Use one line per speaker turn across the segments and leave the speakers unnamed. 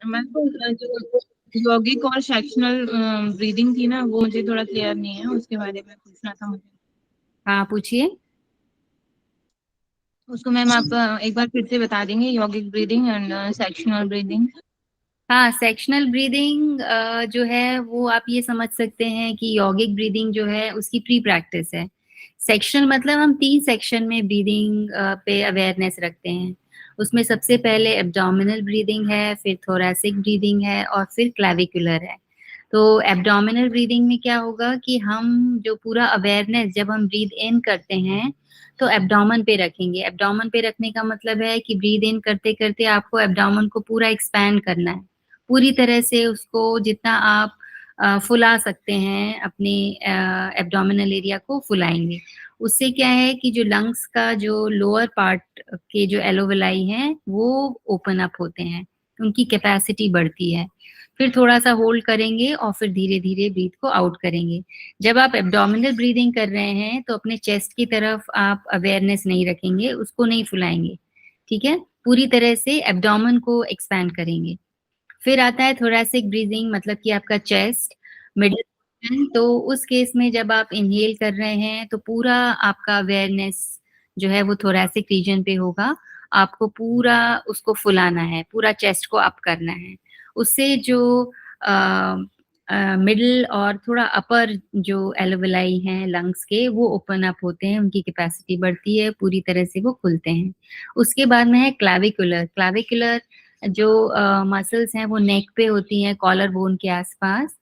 मैं तो जो यौगिक और सेक्शनल ब्रीदिंग थी ना, वो मुझे थोड़ा क्लियर नहीं है, उसके बारे में पूछना था मुझे।
हाँ पूछिए।
उसको मैम आप एक बार फिर से बता देंगे, यौगिक ब्रीदिंग एंड सेक्शनल ब्रीदिंग।
हाँ, सेक्शनल ब्रीदिंग जो है वो आप ये समझ सकते हैं कि यॉगिक ब्रीदिंग जो है उसकी प्री प्रैक्टिस है। सेक्शनल मतलब हम 3 सेक्शन में ब्रीदिंग पे अवेयरनेस रखते हैं। उसमें सबसे पहले एब्डोमिनल ब्रीदिंग है, फिर थोरैसिक ब्रीदिंग है और फिर क्लैविकुलर है। तो एब्डोमिनल ब्रीदिंग में क्या होगा कि हम जो पूरा अवेयरनेस जब हम ब्रीद इन करते हैं तो एब्डोमेन पे रखेंगे। एब्डोमेन पे रखने का मतलब है कि ब्रीद इन करते करते आपको एब्डोमेन को पूरा एक्सपैंड करना है, पूरी तरह से उसको जितना आप फुला सकते हैं अपने एब्डोमिनल एरिया को फुलाएंगे। उससे क्या है कि जो लंग्स का जो लोअर पार्ट के जो एलोवेलाई हैं वो ओपन अप होते हैं, उनकी कैपेसिटी बढ़ती है। फिर थोड़ा सा होल्ड करेंगे और फिर धीरे धीरे ब्रीथ को आउट करेंगे। जब आप एब्डोमिनल ब्रीदिंग कर रहे हैं तो अपने चेस्ट की तरफ आप अवेयरनेस नहीं रखेंगे, उसको नहीं फुलाएंगे, ठीक है। पूरी तरह से एब्डोमेन को एक्सपैंड करेंगे। फिर आता है थोरैसिक ब्रीदिंग, मतलब कि आपका चेस्ट मिडिल पोर्शन। तो उस केस में जब आप इनहेल कर रहे हैं तो पूरा आपका अवेयरनेस जो है वो थोरैसिक रीजन पे होगा। आपको पूरा उसको फुलाना है, पूरा चेस्ट को अप करना है। उससे जो मिडिल और थोड़ा अपर जो एलोवेलाई हैं लंग्स के, वो ओपन अप होते हैं, उनकी कैपेसिटी बढ़ती है, पूरी तरह से वो खुलते हैं। उसके बाद में है क्लैविकुलर। क्लैविकुलर जो मसल्स हैं वो नेक पे होती हैं, कॉलर बोन के आसपास।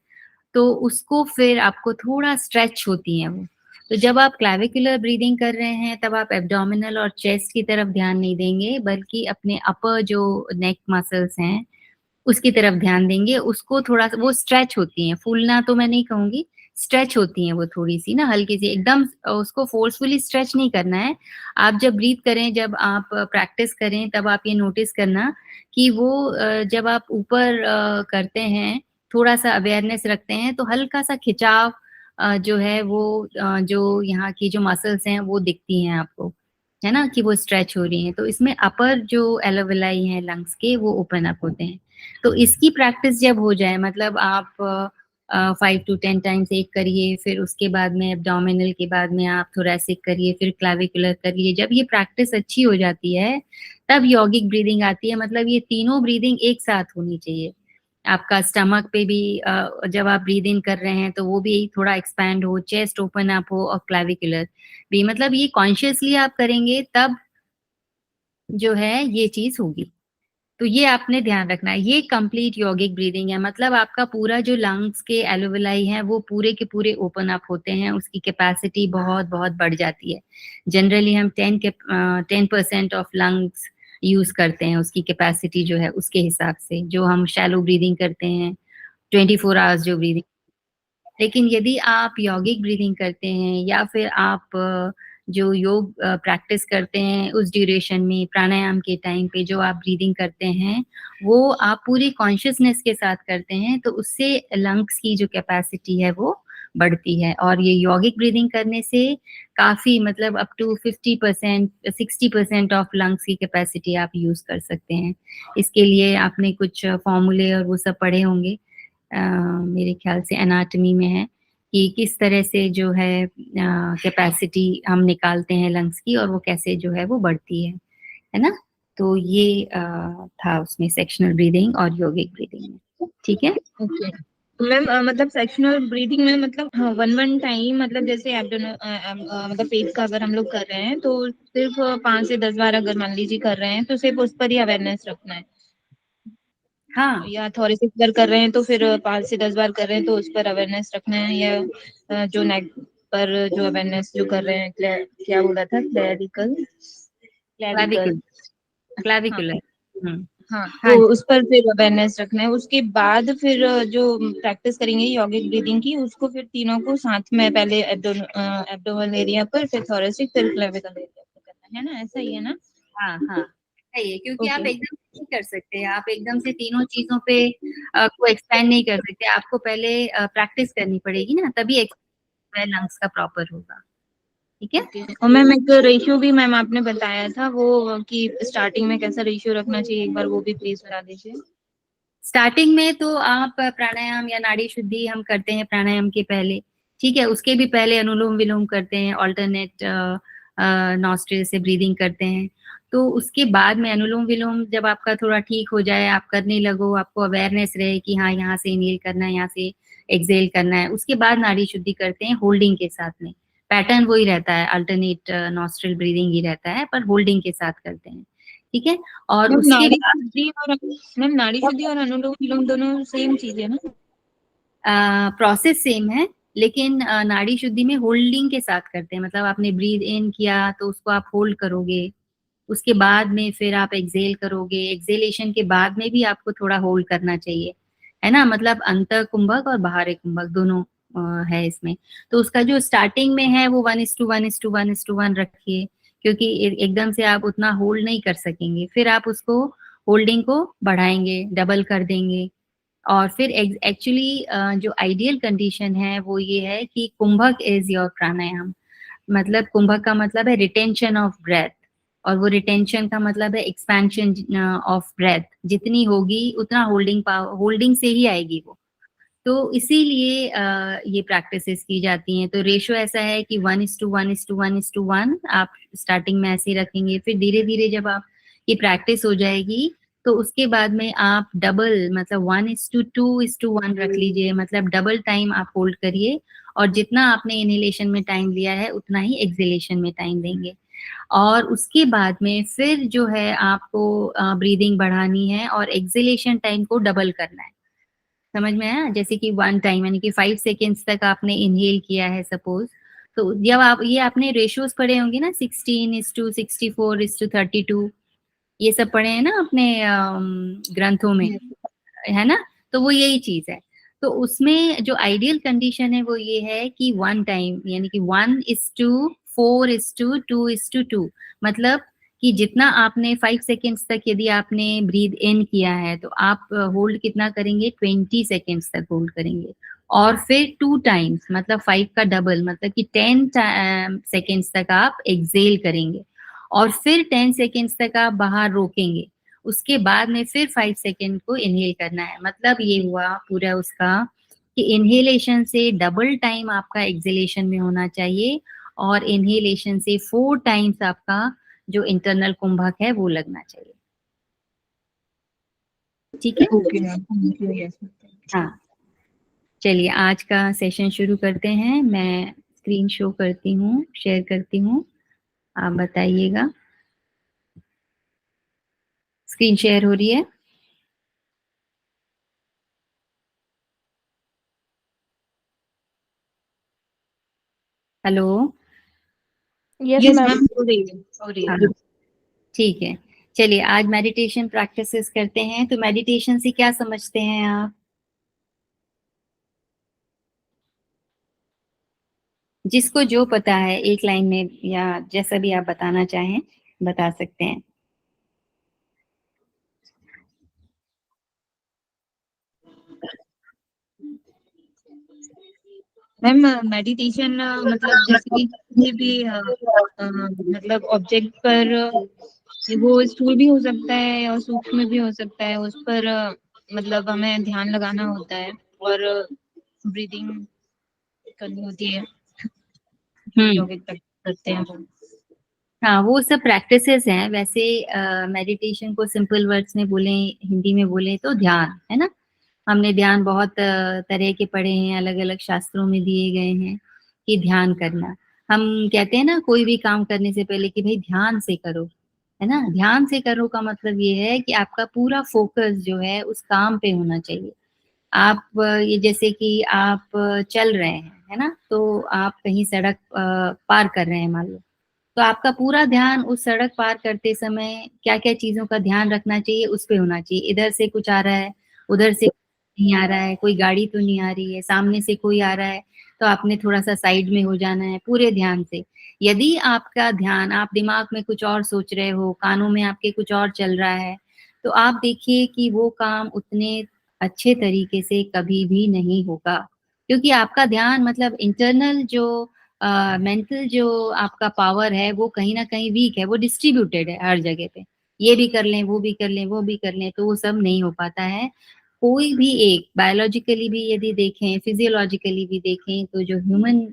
तो उसको फिर आपको थोड़ा स्ट्रेच होती हैं वो। तो जब आप क्लैविकुलर ब्रीदिंग कर रहे हैं तब आप एब्डोमिनल और चेस्ट की तरफ ध्यान नहीं देंगे, बल्कि अपने अपर जो नेक मसल्स हैं उसकी तरफ ध्यान देंगे। उसको थोड़ा सा वो स्ट्रेच होती हैं, फूलना तो मैं नहीं कहूंगी, स्ट्रेच होती हैं वो थोड़ी सी ना, हल्की सी, एकदम उसको फोर्सफुली स्ट्रेच नहीं करना है। आप जब ब्रीथ करें, जब आप प्रैक्टिस करें, तब आप ये नोटिस करना कि वो जब आप ऊपर करते हैं, थोड़ा सा अवेयरनेस रखते हैं तो हल्का सा खिंचाव जो है वो जो यहाँ की जो मसल्स हैं वो दिखती हैं आपको, है ना, कि वो स्ट्रेच हो रही हैं। तो इसमें अपर जो एलोवेलाई हैं लंग्स के, वो ओपन अप होते हैं। तो इसकी प्रैक्टिस जब हो जाए, मतलब आप 5 to 10 टाइम्स एक करिए, फिर उसके बाद में एब्डोमिनल के बाद में आप थोरैसिक करिए, फिर क्लैविकुलर करिए। जब ये प्रैक्टिस अच्छी हो जाती है तब यॉगिक ब्रीदिंग आती है। मतलब ये तीनों ब्रीदिंग एक साथ होनी चाहिए। आपका स्टमक पे भी जब आप ब्रीद इन कर रहे हैं तो वो भी थोड़ा एक्सपैंड हो, चेस्ट ओपन अप हो, और क्लैविकुलर भी, मतलब ये कॉन्शियसली आप करेंगे तब जो है ये चीज होगी। तो ये आपने ध्यान रखना है, ये कंप्लीट यॉगिक ब्रीदिंग है। मतलब आपका पूरा जो लंग्स के एलोवेलाई हैं वो पूरे के पूरे ओपन अप होते हैं, उसकी कैपेसिटी बहुत बहुत बढ़ जाती है। जनरली हम 10% ऑफ लंग्स यूज करते हैं, उसकी कैपेसिटी जो है उसके हिसाब से, जो हम शैलो ब्रीदिंग करते हैं 24 आवर्स जो ब्रीदिंग। लेकिन यदि आप यौगिक ब्रीदिंग करते हैं या फिर आप जो योग प्रैक्टिस करते हैं उस ड्यूरेशन में, प्राणायाम के टाइम पे जो आप ब्रीदिंग करते हैं वो आप पूरी कॉन्शियसनेस के साथ करते हैं, तो उससे लंग्स की जो कैपेसिटी है वो बढ़ती है। और ये यौगिक ब्रीदिंग करने से काफी, मतलब अप टू 50% 60% ऑफ लंग्स की कैपेसिटी आप यूज कर सकते हैं। इसके लिए आपने कुछ फॉर्मूले और वो सब पढ़े होंगे, मेरे ख्याल से एनाटॉमी में है, कि किस तरह से जो है कैपेसिटी हम निकालते हैं लंग्स की, और वो कैसे जो है वो बढ़ती है ना। तो ये था उसमें सेक्शनल ब्रीदिंग और योगिक ब्रीदिंग में, ठीक है।
ओके मैम, मतलब सेक्शनल ब्रीदिंग में मतलब हाँ, वन वन टाइम, मतलब जैसे मतलब पेट का अगर हम लोग कर रहे हैं तो सिर्फ 5 से 10 बार अगर मान लीजिए कर रहे हैं तो सिर्फ उस पर ही अवेयरनेस रखना है।
हाँ,
या थोरेसिक अगर कर रहे हैं तो फिर 5 से 10 बार कर रहे हैं तो उस पर अवेयरनेस रखना है, या जो नेक पर जो अवेयरनेस जो कर रहे हैं, क्या बोला था, क्लैरिकल क्लैविकल।
क्लाविकुलर,
हाँ
क्लाविकुलर।
हाँ, तो
हाँ जी।
उस पर फिर अवेयरनेस रखना है। उसके बाद फिर जो प्रैक्टिस करेंगे यॉगिक ब्रीदिंग की, उसको फिर तीनों को साथ में, पहले एब्डोमिनल एरिया पर, फिर थोरेसिक, फिर क्लेविकल एरिया पर करना है ना, ऐसा ही है ना?
हाँ हाँ, सही है, क्योंकि आप
ओके
एकदम से नहीं कर सकते, आप एकदम से तीनों चीजों पे को एक्सपेंड नहीं कर सकते। आपको पहले प्रैक्टिस करनी पड़ेगी ना, तभी लंग्स का प्रॉपर होगा, ठीक है।
ओके। और मैम एक रेशियो भी मैम आपने बताया था वो, कि स्टार्टिंग में कैसा रेशियो रखना चाहिए, एक बार वो भी प्लीज बता दीजिए।
स्टार्टिंग में तो आप प्राणायाम या नाड़ी शुद्धि हम करते हैं प्राणायाम के पहले, ठीक है। उसके भी पहले अनुलोम विलोम करते हैं, ऑल्टरनेट नॉस्ट्रिल से ब्रीदिंग करते हैं। तो उसके बाद में अनुलोम विलोम जब आपका थोड़ा ठीक हो जाए, आप करने लगो, आपको अवेयरनेस रहे कि हाँ यहाँ से इनहेल करना है, यहाँ से एक्सहेल करना है, उसके बाद नाड़ी शुद्धि करते हैं होल्डिंग के साथ में। पैटर्न वही रहता है, अल्टरनेट नॉस्ट्रिल ब्रीदिंग ही रहता है, पर होल्डिंग के साथ करते हैं, ठीक है। और
मैम
उसके
नाड़ी
बाद
शुद्धि और मैम नाड़ी शुद्धि और अनुलोम विलोम दोनों सेम चीज है ना?
प्रोसेस सेम है, लेकिन नाड़ी शुद्धि में होल्डिंग के साथ करते हैं। मतलब आपने ब्रीद इन किया तो उसको आप होल्ड करोगे, उसके बाद में फिर आप एक्सहेल करोगे, एक्सहेलेशन के बाद में भी आपको थोड़ा होल्ड करना चाहिए, है ना। मतलब अंतः कुंभक और बाहरी कुंभक दोनों है इसमें। तो उसका जो स्टार्टिंग में है वो 1:1:1:1 रखिए, क्योंकि एकदम से आप उतना होल्ड नहीं कर सकेंगे। फिर आप उसको होल्डिंग को बढ़ाएंगे, डबल कर देंगे। और फिर एक्चुअली जो आइडियल कंडीशन है वो ये है कि कुंभक इज योर प्राणायाम। मतलब कुंभक का मतलब है रिटेंशन ऑफ ब्रेथ, और वो रिटेंशन का मतलब है एक्सपेंशन ऑफ ब्रेथ। जितनी होगी उतना होल्डिंग पावर, होल्डिंग से ही आएगी वो। तो इसीलिए ये प्रैक्टिसेस की जाती हैं। तो रेशो ऐसा है कि 1:1:1:1 आप स्टार्टिंग में ऐसे ही रखेंगे। फिर धीरे धीरे जब आप ये प्रैक्टिस हो जाएगी तो उसके बाद में आप डबल, मतलब 1:2:1 रख लीजिए। मतलब डबल टाइम आप होल्ड करिए, और जितना आपने इनहेलेशन में टाइम लिया है उतना ही एक्सहेलेशन में टाइम देंगे। और उसके बाद में फिर जो है आपको ब्रीदिंग बढ़ानी है और एक्सहेलेशन टाइम को डबल करना है। समझ में आया? जैसे कि 1 टाइम यानी कि 5 सेकेंड्स तक आपने इनहेल किया है सपोज, तो जब आप ये आपने रेशियोज पढ़े होंगे ना, 16:64:32, ये सब पढ़े हैं ना अपने ग्रंथों में, है ना। तो वो यही चीज है। तो उसमें जो आइडियल कंडीशन है वो ये है कि 1 टाइम यानी कि 1:4:2:2, मतलब कि जितना आपने 5 सेकेंड्स तक यदि आपने ब्रीद इन किया है तो आप होल्ड कितना करेंगे, 20 सेकेंड्स तक होल्ड करेंगे। और फिर 2 टाइम्स मतलब 5 का डबल, मतलब कि 10 सेकेंड्स तक आप एक्सेल करेंगे, और फिर 10 सेकेंड्स तक आप बाहर रोकेंगे। उसके बाद में फिर 5 सेकेंड को इनहेल करना है। मतलब ये हुआ पूरा उसका कि इनहेलेशन से डबल टाइम आपका एक्सहेलेशन में होना चाहिए, और इनहेलेशन से 4 टाइम्स आपका जो इंटरनल कुंभक है वो लगना चाहिए। ठीक है।
Okay ma'am, thank you. Yes.
हाँ, चलिए आज का सेशन शुरू करते हैं। मैं स्क्रीन शो करती हूँ, शेयर करती हूँ, आप बताइएगा। स्क्रीन शेयर हो रही है? हेलो?
यस मैम, हो रही है, हो रही
हाँ,
है।
ठीक है। चलिए आज मेडिटेशन प्रैक्टिसेस करते हैं। तो मेडिटेशन से क्या समझते हैं आप? जिसको जो पता है एक लाइन में या जैसा भी आप बताना चाहें बता सकते हैं।
मैम मेडिटेशन मतलब जैसे कि किसी भी मतलब ऑब्जेक्ट पर वो स्थूल भी हो सकता है और सूक्ष्म भी हो सकता है, उस पर मतलब हमें ध्यान लगाना होता है और ब्रीदिंग करनी होती है, जो
हम्म।
यौगिक तक करते हैं वो।
हाँ, वो सब प्रैक्टिसेस हैं। वैसे मेडिटेशन को सिंपल वर्ड्स में बोले, हिंदी में बोले तो ध्यान, है ना। हमने ध्यान बहुत तरह के पढ़े हैं, अलग अलग शास्त्रों में दिए गए हैं कि ध्यान करना। हम कहते हैं ना कोई भी काम करने से पहले कि भाई ध्यान से करो, है ना। ध्यान से करो का मतलब ये है कि आपका पूरा फोकस जो है उस काम पे होना चाहिए। आप ये जैसे कि आप चल रहे हैं, है ना, तो आप कहीं सड़क पार कर रहे हैं मान लो, तो आपका पूरा ध्यान उस सड़क पार करते समय क्या क्या चीजों का ध्यान रखना चाहिए उस पे होना चाहिए। इधर से कुछ आ रहा है, उधर से नहीं आ रहा है, कोई गाड़ी तो नहीं आ रही है, सामने से कोई आ रहा है तो आपने थोड़ा सा साइड में हो जाना है पूरे ध्यान से। यदि आपका ध्यान, आप दिमाग में कुछ और सोच रहे हो, कानों में आपके कुछ और चल रहा है, तो आप देखिए कि वो काम उतने अच्छे तरीके से कभी भी नहीं होगा, क्योंकि आपका ध्यान मतलब इंटरनल जो मेंटल जो आपका पावर है वो कहीं ना कहीं वीक है, वो डिस्ट्रीब्यूटेड है हर जगह पे। ये भी कर लें, वो भी कर लें, वो भी कर लें, तो वो सब नहीं हो पाता है। कोई भी एक बायोलॉजिकली भी यदि देखें, फिजियोलॉजिकली भी देखें, तो जो ह्यूमन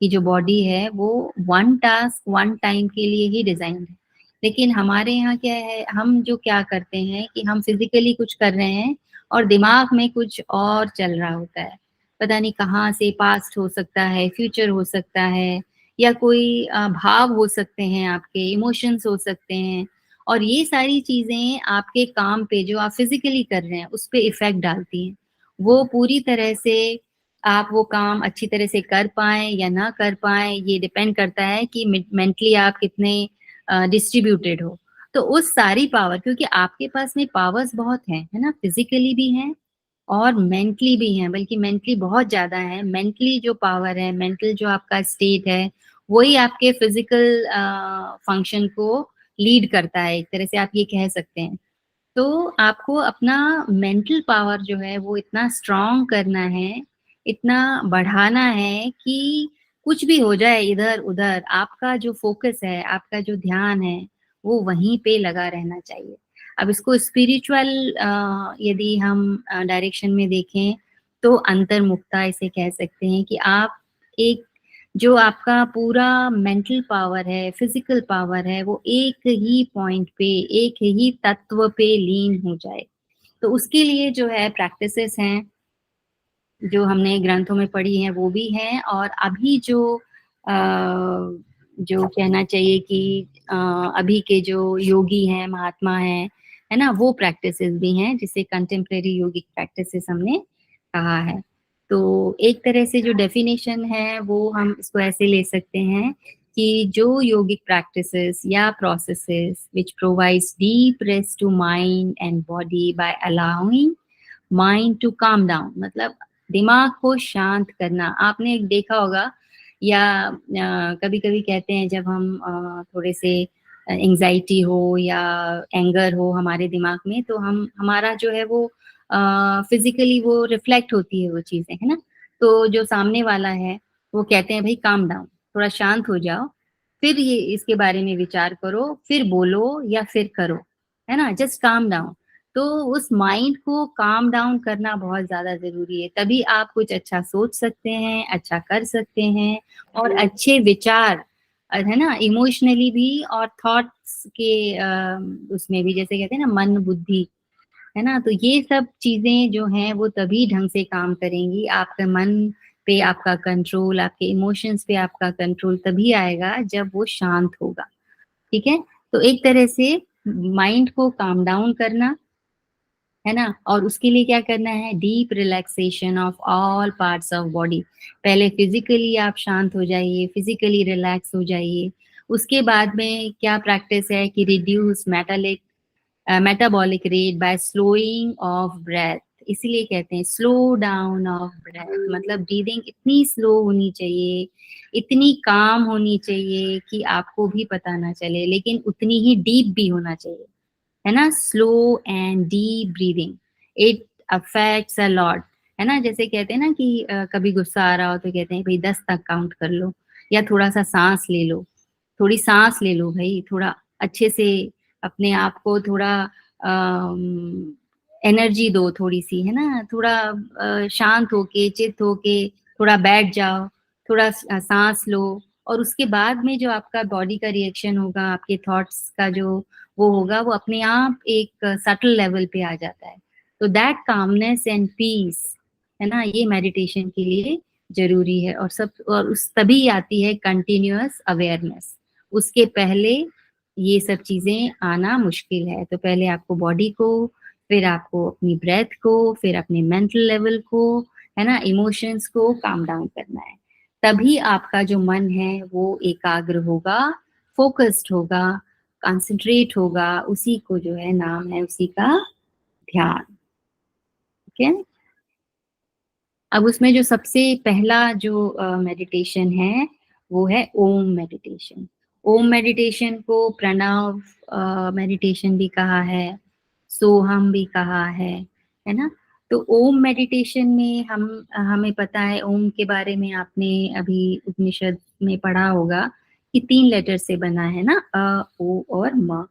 की जो बॉडी है वो वन टास्क वन टाइम के लिए ही डिजाइन है। लेकिन हमारे यहाँ क्या है, हम जो क्या करते हैं कि हम फिजिकली कुछ कर रहे हैं और दिमाग में कुछ और चल रहा होता है। पता नहीं कहाँ से, पास्ट हो सकता है, फ्यूचर हो सकता है, या कोई भाव हो सकते हैं, आपके इमोशंस हो सकते हैं, और ये सारी चीजें आपके काम पे जो आप फिजिकली कर रहे हैं उस पे इफेक्ट डालती हैं। वो पूरी तरह से आप वो काम अच्छी तरह से कर पाए या ना कर पाए, ये डिपेंड करता है कि मेंटली आप कितने डिस्ट्रीब्यूटेड हो। तो उस सारी पावर, क्योंकि आपके पास में पावर्स बहुत हैं, है ना, फिजिकली भी हैं और मेंटली भी हैं, बल्कि मेंटली बहुत ज्यादा है। मेंटली जो पावर है, मेंटल जो आपका स्टेट है, वही आपके फिजिकल फंक्शन को लीड करता है, एक तरह से आप ये कह सकते हैं। तो आपको अपना मेंटल पावर जो है वो इतना स्ट्रांग करना है, इतना बढ़ाना है कि कुछ भी हो जाए इधर उधर, आपका जो फोकस है, आपका जो ध्यान है, वो वहीं पे लगा रहना चाहिए। अब इसको स्पिरिचुअल यदि हम डायरेक्शन में देखें, तो अंतर्मुखता इसे कह सकते हैं कि आप एक, जो आपका पूरा मेंटल पावर है, फिजिकल पावर है, वो एक ही पॉइंट पे, एक ही तत्व पे लीन हो जाए। तो उसके लिए जो है प्रैक्टिसेस हैं, जो हमने ग्रंथों में पढ़ी हैं वो भी हैं, और अभी जो कहना चाहिए कि अभी के जो योगी हैं, महात्मा हैं, है ना, वो प्रैक्टिसेस भी हैं, जिसे कंटेम्प्रेरी योगिक प्रैक्टिसेस हमने कहा है। तो एक तरह से जो डेफिनेशन है वो हम इसको ऐसे ले सकते हैं कि जो योगिक प्रैक्टिसेस या processes which provides deep rest to mind and body by allowing mind to calm down, मतलब दिमाग को शांत करना। आपने एक देखा होगा, या कभी कभी कहते हैं जब हम थोड़े से एंजाइटी हो या एंगर हो हमारे दिमाग में, तो हम, हमारा जो है वो फिजिकली वो रिफ्लेक्ट होती है वो चीजें, है ना। तो जो सामने वाला है वो कहते हैं भाई काम डाउन, थोड़ा शांत हो जाओ, फिर ये इसके बारे में विचार करो, फिर बोलो या फिर करो, है ना, जस्ट काम डाउन। तो उस माइंड को काम डाउन करना बहुत ज्यादा जरूरी है, तभी आप कुछ अच्छा सोच सकते हैं, अच्छा कर सकते हैं, और अच्छे विचार, है ना, इमोशनली भी और थॉट्स के उसमें भी, जैसे कहते हैं ना मन बुद्धि, है ना, तो ये सब चीजें जो हैं वो तभी ढंग से काम करेंगी। आपके मन पे आपका कंट्रोल, आपके इमोशंस पे आपका कंट्रोल तभी आएगा जब वो शांत होगा। ठीक है, तो एक तरह से माइंड को काम डाउन करना, है ना, और उसके लिए क्या करना है, deep relaxation of all parts of body. पहले फिजिकली आप शांत हो जाइए, फिजिकली रिलैक्स हो जाइए। उसके बाद में क्या प्रैक्टिस है कि reduce metabolic rate by slowing of breath. इसीलिए कहते हैं स्लो डाउन ऑफ ब्रेथ, मतलब ब्रीदिंग इतनी स्लो होनी चाहिए, इतनी काम होनी चाहिए कि आपको भी पता ना चले, लेकिन उतनी ही डीप भी होना चाहिए, है ना। Slow and deep breathing, it affects a lot, है ना। जैसे कहते हैं ना कि कभी गुस्सा आ रहा हो तो कहते हैं भाई 10 तक काउंट कर लो, या थोड़ा सा सांस ले लो, थोड़ी सांस ले लो भाई, थोड़ा अच्छे से अपने आप को थोड़ा एनर्जी दो थोड़ी सी, है ना, थोड़ा शांत होके, चित होके थोड़ा बैठ जाओ, थोड़ा सांस लो, और उसके बाद में जो आपका बॉडी का रिएक्शन होगा, आपके थॉट्स का जो वो होगा, वो अपने आप एक सटल लेवल पे आ जाता है। तो दैट कामनेस एंड पीस, है ना, ये मेडिटेशन के लिए जरूरी है। और सब, और उस तभी आती है कंटिन्यूअस अवेयरनेस, उसके पहले ये सब चीजें आना मुश्किल है। तो पहले आपको बॉडी को, फिर आपको अपनी ब्रेथ को, फिर अपने मेंटल लेवल को, है ना, इमोशंस को काम डाउन करना है। तभी आपका जो मन है वो एकाग्र होगा, फोकस्ड होगा, कंसंट्रेट होगा, उसी को जो है नाम है उसी का ध्यान। ठीक है, अब उसमें जो सबसे पहला जो मेडिटेशन है वो है ओम मेडिटेशन। ओम मेडिटेशन को प्रणव मेडिटेशन भी कहा है, सोहम भी कहा है ना। तो ओम मेडिटेशन में हम, हमें पता है ओम के बारे में, आपने अभी उपनिषद में पढ़ा होगा कि 3 लेटर से बना है ना, अ, ओ और म।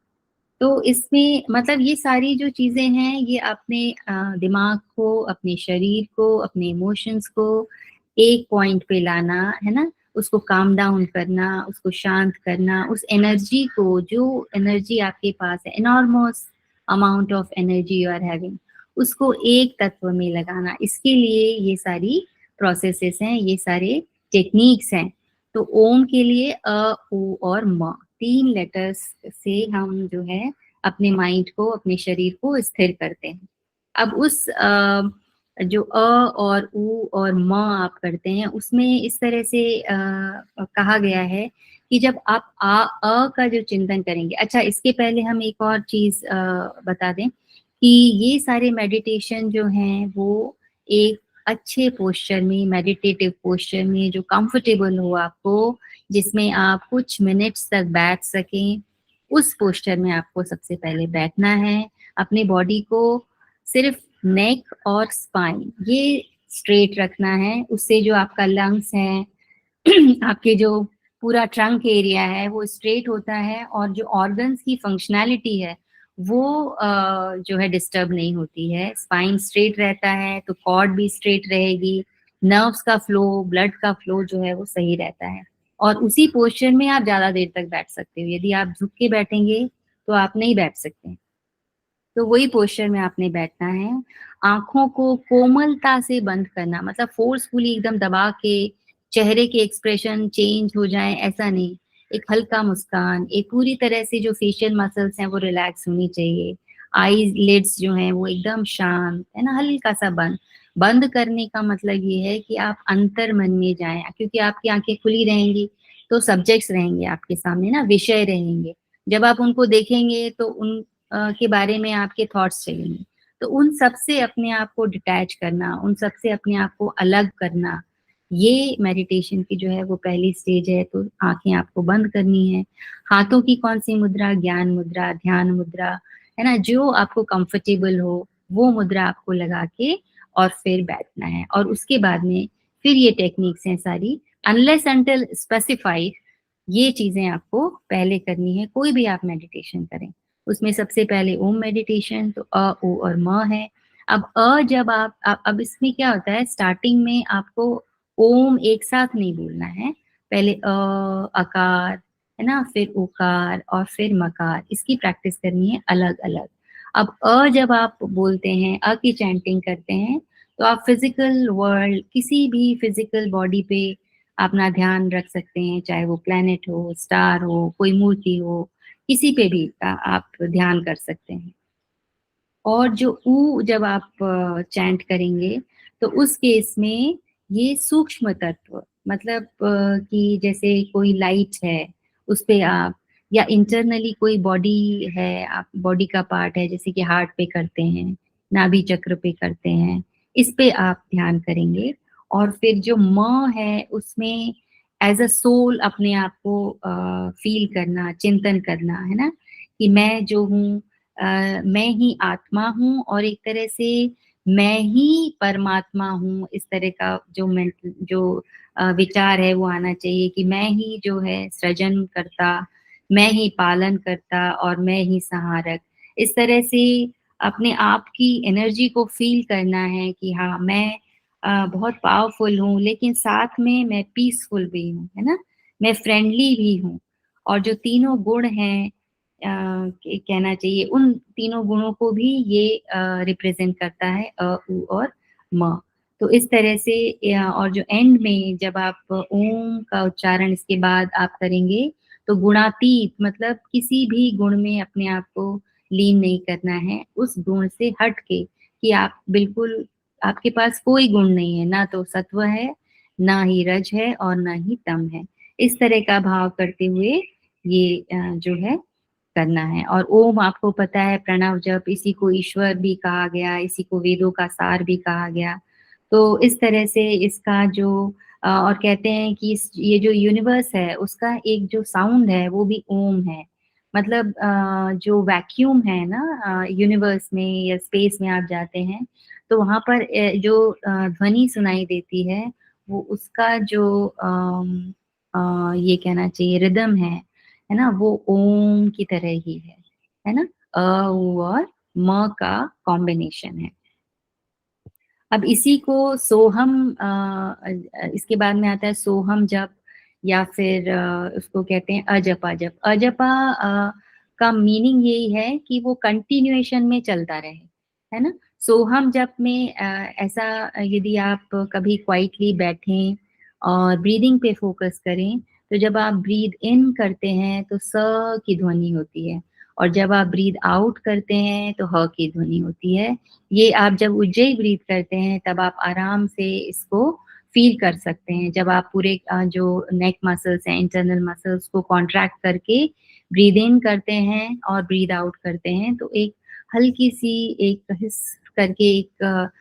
तो इसमें मतलब ये सारी जो चीजें हैं ये अपने दिमाग को, अपने शरीर को, अपने इमोशंस को एक पॉइंट पे लाना है ना, उसको काम डाउन करना, उसको शांत करना, उस एनर्जी को, जो एनर्जी आपके पास है, enormous amount of energy you are having, उसको एक तत्व में लगाना। इसके लिए ये सारी प्रोसेसेस हैं, ये सारे टेक्निक्स हैं। तो ओम के लिए अ, उ और म, तीन लेटर्स से हम जो है अपने माइंड को, अपने शरीर को स्थिर करते हैं। अब उस जो अ और उ और म आप करते हैं, उसमें इस तरह से कहा गया है कि जब आप अ का जो चिंतन करेंगे, अच्छा इसके पहले हम एक और चीज बता दें कि ये सारे मेडिटेशन जो हैं वो एक अच्छे पोस्चर में, मेडिटेटिव पोस्चर में, जो कंफर्टेबल हो आपको, जिसमें आप कुछ मिनट्स तक बैठ सकें, उस पोस्चर में आपको सबसे पहले बैठना है। अपने बॉडी को सिर्फ नेक और स्पाइन ये स्ट्रेट रखना है, उससे जो आपका लंग्स है आपके जो पूरा ट्रंक एरिया है वो स्ट्रेट होता है, और जो ऑर्गन्स की फंक्शनैलिटी है वो जो है डिस्टर्ब नहीं होती है। स्पाइन स्ट्रेट रहता है तो कॉर्ड भी स्ट्रेट रहेगी, नर्व्स का फ्लो, ब्लड का फ्लो जो है वो सही रहता है। और उसी पोस्चर में आप ज्यादा देर तक बैठ सकते हो। यदि आप झुक के बैठेंगे तो आप नहीं बैठ सकते। तो वही पोस्चर में आपने बैठना है। आंखों को कोमलता से बंद करना, मतलब फोर्सफुली एकदम दबा के चेहरे के एक्सप्रेशन चेंज हो जाए ऐसा नहीं। एक हल्का मुस्कान, एक पूरी तरह से जो फेशियल मसल्स हैं वो रिलैक्स होनी चाहिए। आई लिड्स जो हैं वो एकदम शांत है ना, हल्का सा बंद। बंद करने का मतलब ये है कि आप अंतर मन में जाएं, क्योंकि आपकी आंखें खुली रहेंगी तो सब्जेक्ट्स रहेंगे आपके सामने ना, विषय रहेंगे। जब आप उनको देखेंगे तो उन के बारे में आपके थॉट्स चलेंगे। तो उन सब से अपने आप को डिटैच करना, उन सब से अपने आप को अलग करना, ये मेडिटेशन की जो है वो पहली स्टेज है। तो आंखें आपको बंद करनी है। हाथों की कौन सी मुद्रा? ज्ञान मुद्रा, ध्यान मुद्रा, है ना, जो आपको कंफर्टेबल हो वो मुद्रा आपको लगा के और फिर बैठना है। और उसके बाद में फिर ये टेक्निक्स हैं सारी, अनलेस अंटिल स्पेसिफाइड, ये चीजें आपको पहले करनी है। कोई भी आप मेडिटेशन करें उसमें सबसे पहले ओम मेडिटेशन, तो अ ओ और म है। अब जब अब इसमें क्या होता है, स्टार्टिंग में आपको ओम एक साथ नहीं बोलना है। पहले अकार, है ना, फिर उकार और फिर मकार, इसकी प्रैक्टिस करनी है अलग अलग। अब जब आप बोलते हैं, की चैंटिंग करते हैं, तो आप फिजिकल वर्ल्ड, किसी भी फिजिकल बॉडी पे अपना ध्यान रख सकते हैं, चाहे वो प्लेनेट हो, स्टार हो, कोई मूर्ति हो, किसी पे भी आप ध्यान कर सकते हैं। और जो ऊ जब आप चैंट करेंगे तो उस केस में ये सूक्ष्म तत्व, मतलब कि जैसे कोई लाइट है उस पे आप, या इंटरनली कोई बॉडी है, आप बॉडी का पार्ट है जैसे कि हार्ट पे करते हैं, नाभि चक्र पे करते हैं, इस पे आप ध्यान करेंगे। और फिर जो म है उसमें एज अ सोल अपने आप को फील करना, चिंतन करना, है ना, कि मैं जो हूँ, मैं ही आत्मा हूँ और एक तरह से मैं ही परमात्मा हूँ। इस तरह का जो विचार है वो आना चाहिए कि मैं ही जो है सृजन करता, मैं ही पालन करता और मैं ही सहारक। इस तरह से अपने आप की एनर्जी को फील करना है कि हाँ मैं बहुत पावरफुल हूँ, लेकिन साथ में मैं पीसफुल भी हूँ, है ना, मैं फ्रेंडली भी हूँ। और जो तीनों गुण हैं, कहना चाहिए उन तीनों गुणों को भी ये रिप्रेजेंट करता है, उ और म। तो इस तरह से और जो एंड में जब आप ओम का उच्चारण इसके बाद आप करेंगे, तो गुणातीत, मतलब किसी भी गुण में अपने आप को लीन नहीं करना है, उस गुण से हट के, कि आप बिल्कुल, आपके पास कोई गुण नहीं है, ना तो सत्व है, ना ही रज है और ना ही तम है। इस तरह का भाव करते हुए ये जो है करना है। और ओम आपको पता है प्रणव जप, इसी को ईश्वर भी कहा गया, इसी को वेदों का सार भी कहा गया। तो इस तरह से इसका जो और कहते हैं कि ये जो यूनिवर्स है उसका एक जो साउंड है वो भी ओम है। मतलब जो वैक्यूम है ना यूनिवर्स में या स्पेस में आप जाते हैं तो वहां पर जो ध्वनि सुनाई देती है, वो उसका जो ये कहना चाहिए रिदम है ना, वो ओम की तरह ही है। है ना, अ उ और म का कॉम्बिनेशन है। अब इसी को सोहम इसके बाद में आता है सोहम जप, या फिर उसको कहते हैं अजपा जप। अजपा का मीनिंग यही है कि वो कंटिन्यूएशन में चलता रहे, है ना। सोहम जप में ऐसा, यदि आप कभी क्वाइटली बैठें और ब्रीदिंग पे फोकस करें, तो जब आप ब्रीद इन करते हैं तो स की ध्वनि होती है, और जब आप ब्रीद आउट करते हैं तो ह की ध्वनि होती है। ये आप जब उज्जई ब्रीथ करते हैं तब आप आराम से इसको फील कर सकते हैं। जब आप पूरे जो नेक मसल्स हैं, इंटरनल मसल्स को कॉन्ट्रैक्ट करके ब्रीथ इन करते हैं और ब्रीथ आउट करते हैं, तो एक हल्की-सी एक हिस करके एक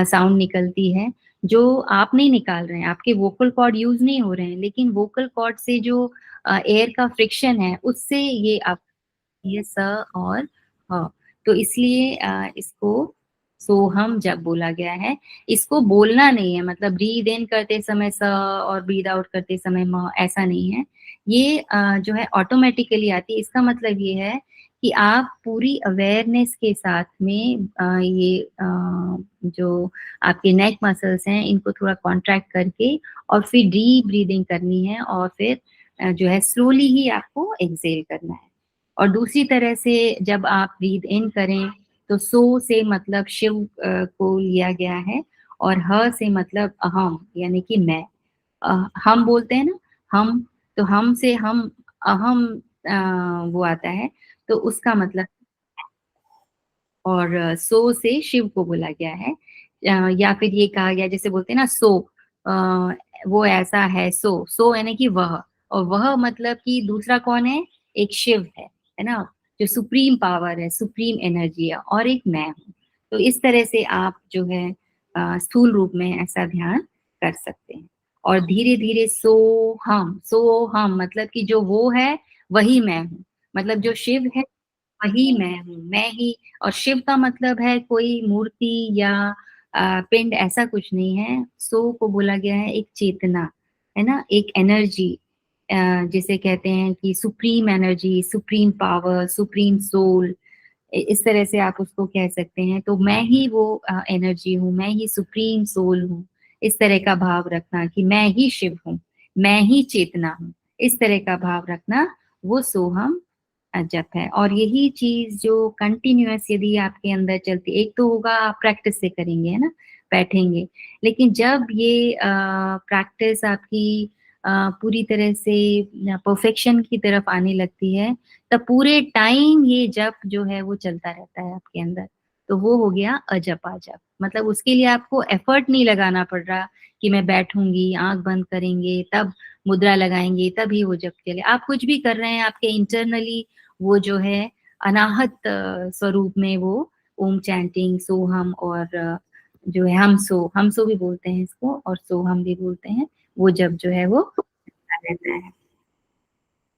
साउंड निकलती है, जो आप नहीं निकाल रहे हैं, आपके वोकल कॉर्ड यूज़ नहीं हो रहे हैं, लेकिन वोकल कॉर्ड से जो एयर का फ्रिक्शन है, उससे ये स और ह। तो इसलिए इसको सोहम जब बोला गया है। इसको बोलना नहीं है, मतलब ब्रीथ इन करते समय स और ब्रीथ आउट करते समय म, ऐसा नहीं है। ये जो है ऑटोमेटिकली आती है। इसका मतलब ये है कि आप पूरी अवेयरनेस के साथ में ये जो आपके नेक मसल्स हैं, इनको थोड़ा कॉन्ट्रैक्ट करके और फिर डीप ब्रीदिंग करनी है, और फिर जो है स्लोली ही आपको एक्सहेल करना है। और दूसरी तरह से जब आप ब्रीथ इन करें, तो सो से मतलब शिव को लिया गया है, और ह से मतलब अहम, यानी कि मैं। हम बोलते हैं ना, हम, तो हम से हम अहम वो आता है, तो उसका मतलब, और सो से शिव को बोला गया है। या फिर ये कहा गया, जैसे बोलते हैं ना सो, अ, वो ऐसा है, सो यानी कि वह, और वह मतलब कि दूसरा कौन है, एक शिव है ना, जो सुप्रीम पावर है, सुप्रीम एनर्जी है, और एक मैं हूँ। तो इस तरह से आप जो है स्थूल रूप में ऐसा ध्यान कर सकते हैं। और धीरे धीरे सो हम मतलब कि जो वो है वही मैं हूँ, मतलब जो शिव है वही मैं हूँ, मैं ही। और शिव का मतलब है कोई मूर्ति या पिंड, ऐसा कुछ नहीं है। सो को बोला गया है एक चेतना, है ना, एक एनर्जी, जिसे कहते हैं कि supreme energy, supreme power, supreme soul, इस तरह से आप उसको कह सकते हैं। तो मैं ही वो एनर्जी हूँ, मैं ही सुप्रीम सोल हूँ। इस तरह का भाव रखना कि मैं ही शिव हूँ, मैं ही चेतना हूँ, इस तरह का भाव रखना, वो सोहम जप है। और यही चीज जो कंटिन्यूअस यदि आपके अंदर चलती, एक तो होगा आप प्रैक्टिस से करेंगे, है ना, बैठेंगे, लेकिन जब ये प्रैक्टिस आपकी पूरी तरह से परफेक्शन की तरफ आने लगती है, तब पूरे टाइम ये जप जो है वो चलता रहता है आपके अंदर। तो वो हो गया अजपा जप। मतलब उसके लिए आपको एफर्ट नहीं लगाना पड़ रहा कि मैं बैठूंगी, आंख बंद करेंगे, तब मुद्रा लगाएंगे, तभी वो जप चले। आप कुछ भी कर रहे हैं, आपके इंटरनली वो जो है अनाहत स्वरूप में वो ओम चैंटिंग, सोहम, और जो है हम सो भी बोलते हैं इसको, और सोहम भी बोलते हैं, वो जप जो है वो रहता है।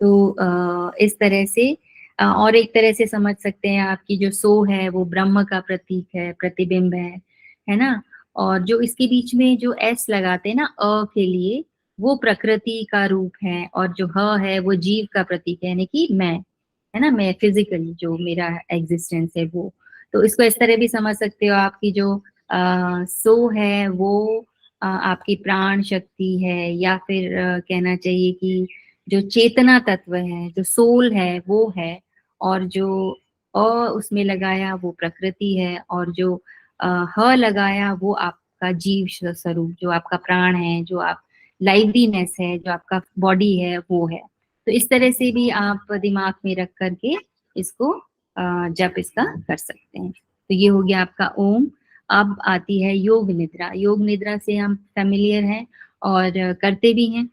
तो इस तरह से और एक तरह से समझ सकते हैं, आपकी जो सो है वो ब्रह्म का प्रतीक है, प्रतिबिंब है ना। और जो इसके बीच में जो एस लगाते हैं ना के लिए, वो प्रकृति का रूप है, और जो ह है वो जीव का प्रतीक है, यानी कि मैं, है ना, मैं फिजिकली जो मेरा एग्जिस्टेंस है वो। तो इसको इस तरह भी समझ सकते हो, आपकी जो सो है वो आपकी प्राण शक्ति है, या फिर कहना चाहिए कि जो चेतना तत्व है, जो सोल है वो है, और जो उसमें लगाया वो प्रकृति है, और जो ह लगाया वो आपका जीव स्वरूप, जो आपका प्राण है, जो आप लाइवलीनेस है, जो आपका बॉडी है वो है। तो इस तरह से भी आप दिमाग में रख करके इसको जप इसका कर सकते हैं। तो ये हो गया आपका ओम। अब आती है योग निद्रा। योग निद्रा से हम फेमिलियर हैं और करते भी हैं,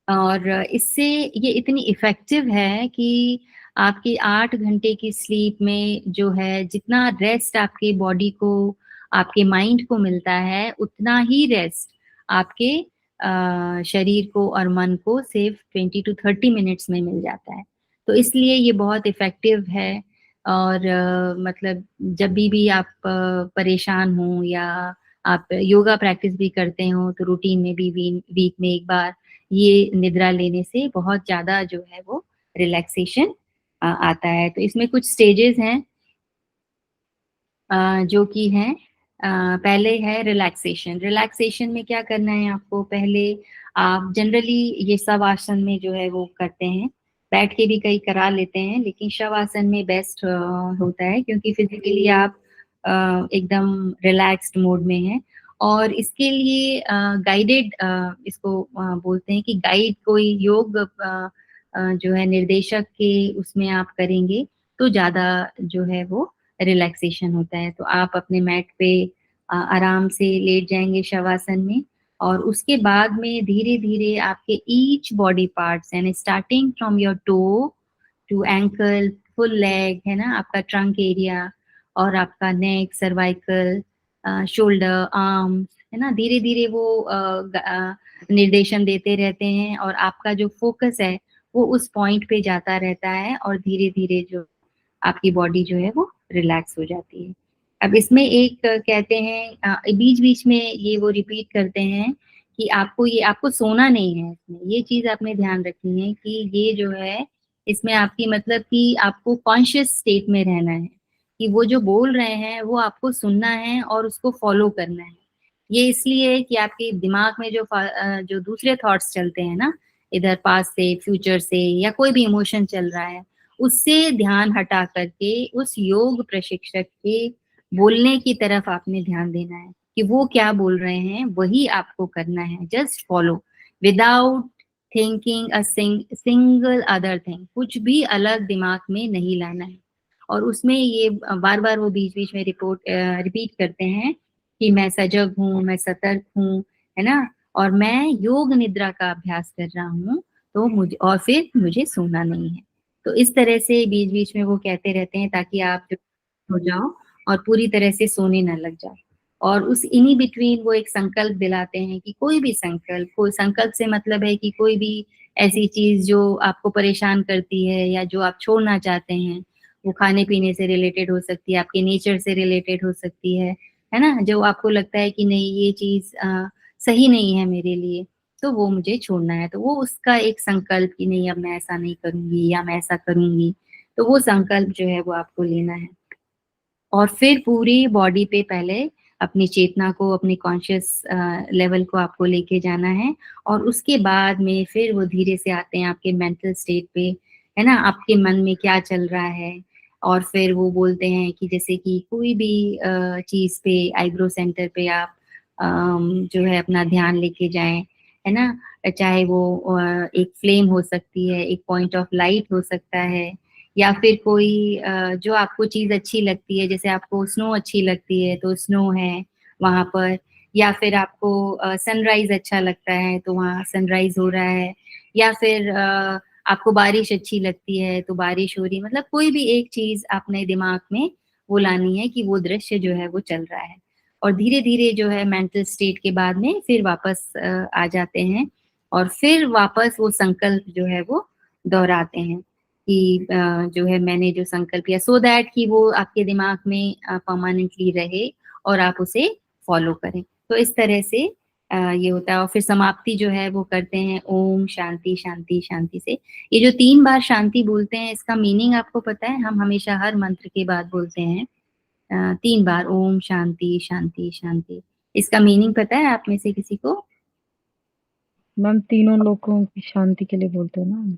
और इससे ये इतनी इफ़ेक्टिव है कि आपकी 8 घंटे की स्लीप में जो है, जितना रेस्ट आपके बॉडी को, आपके माइंड को मिलता है, उतना ही रेस्ट आपके शरीर को और मन को सिर्फ 20 टू 30 मिनट्स में मिल जाता है। तो इसलिए ये बहुत इफ़ेक्टिव है। और मतलब जब भी आप परेशान हों, या आप योगा प्रैक्टिस भी करते हो, तो रूटीन में भी वीक में एक बार ये निद्रा लेने से बहुत ज़्यादा जो है वो रिलैक्सेशन आता है। तो इसमें कुछ स्टेजेस हैं जो कि है पहले है रिलैक्सेशन। रिलैक्सेशन में क्या करना है आपको, पहले आप जनरली ये सब आसन में जो है वो करते हैं, बैठ के भी कई करा लेते हैं, लेकिन शव आसन में बेस्ट होता है क्योंकि फिजिकली आप एकदम रिलैक्स्ड मोड में हैं। और इसके लिए गाइडेड इसको बोलते हैं कि गाइड कोई योग जो है निर्देशक के उसमें आप करेंगे तो ज्यादा जो है वो रिलैक्सेशन होता है। तो आप अपने मैट पे आराम से लेट जाएंगे शवासन में, और उसके बाद में धीरे धीरे आपके ईच बॉडी पार्ट्स यानी starting from your toe to ankle, full leg है ना, आपका ट्रंक एरिया और आपका नेक, सर्वाइकल, शोल्डर, आर्म्स है ना, धीरे धीरे वो निर्देशन देते रहते हैं और आपका जो फोकस है वो उस पॉइंट पे जाता रहता है और धीरे धीरे जो आपकी बॉडी जो है वो रिलैक्स हो जाती है। अब इसमें एक कहते हैं बीच बीच में ये वो रिपीट करते हैं कि आपको सोना नहीं है इसमें, ये चीज आपने ध्यान रखनी है कि ये जो है इसमें आपकी मतलब कि आपको कॉन्शियस स्टेट में रहना है, कि वो जो बोल रहे हैं वो आपको सुनना है और उसको फॉलो करना है। ये इसलिए कि आपके दिमाग में जो दूसरे थॉट्स चलते हैं ना, इधर पास से, फ्यूचर से, या कोई भी इमोशन चल रहा है, उससे ध्यान हटा करके उस योग प्रशिक्षक के बोलने की तरफ आपने ध्यान देना है कि वो क्या बोल रहे हैं वही आपको करना है। Just follow without thinking a single other thing, कुछ भी अलग दिमाग में नहीं लाना है। और उसमें ये बार बार वो बीच बीच में रिपीट करते हैं कि मैं सजग हूँ, मैं सतर्क हूँ, है ना, और मैं योग निद्रा का अभ्यास कर रहा हूँ, तो मुझे और फिर मुझे सोना नहीं है। तो इस तरह से बीच बीच में वो कहते रहते हैं ताकि आप जो हो जाओ और पूरी तरह से सोने न लग जाओ। और उस इन्हीं बिटवीन वो एक संकल्प दिलाते हैं कि कोई भी संकल्प, कोई संकल्प से मतलब है कि कोई भी ऐसी चीज जो आपको परेशान करती है या जो आप छोड़ना चाहते हैं, वो खाने पीने से रिलेटेड हो सकती है, आपके नेचर से रिलेटेड हो सकती है ना, जो आपको लगता है कि नहीं ये चीज सही नहीं है मेरे लिए, तो वो मुझे छोड़ना है, तो वो उसका एक संकल्प कि नहीं अब मैं ऐसा नहीं करूंगी या मैं ऐसा करूंगी, तो वो संकल्प जो है वो आपको लेना है। और फिर पूरी बॉडी पे पहले अपनी चेतना को, अपनी कॉन्शियस लेवल को आपको लेके जाना है, और उसके बाद में फिर वो धीरे से आते हैं आपके मेंटल स्टेट पे, है ना, आपके मन में क्या चल रहा है। और फिर वो बोलते हैं कि जैसे कि कोई भी चीज पे, आईब्रो सेंटर पे आप जो है अपना ध्यान लेके जाएं, है ना, चाहे वो एक फ्लेम हो सकती है, एक पॉइंट ऑफ लाइट हो सकता है, या फिर कोई जो आपको चीज अच्छी लगती है, जैसे आपको स्नो अच्छी लगती है तो स्नो है वहां पर, या फिर आपको सनराइज अच्छा लगता है तो वहाँ सनराइज हो रहा है, या फिर आपको बारिश अच्छी लगती है तो बारिश हो रही है, मतलब कोई भी एक चीज अपने दिमाग में वो लानी है कि वो दृश्य जो है वो चल रहा है। और धीरे धीरे जो है मेंटल स्टेट के बाद में फिर वापस आ जाते हैं, और फिर वापस वो संकल्प जो है वो दोहराते हैं कि जो है मैंने जो संकल्प किया, सो दैट कि वो आपके दिमाग में परमानेंटली रहे और आप उसे फॉलो करें। तो इस तरह से ये होता है। और फिर समाप्ति जो है वो करते हैं ओम शांति शांति शांति से। ये जो 3 बार शांति बोलते हैं इसका मीनिंग आपको पता है? हम हमेशा हर मंत्र के बाद बोलते हैं 3 बार ओम शांति शांति शांति। इसका मीनिंग पता है आप में से किसी को?
मैम तीनों लोगों की शांति के लिए बोलते हैं ना।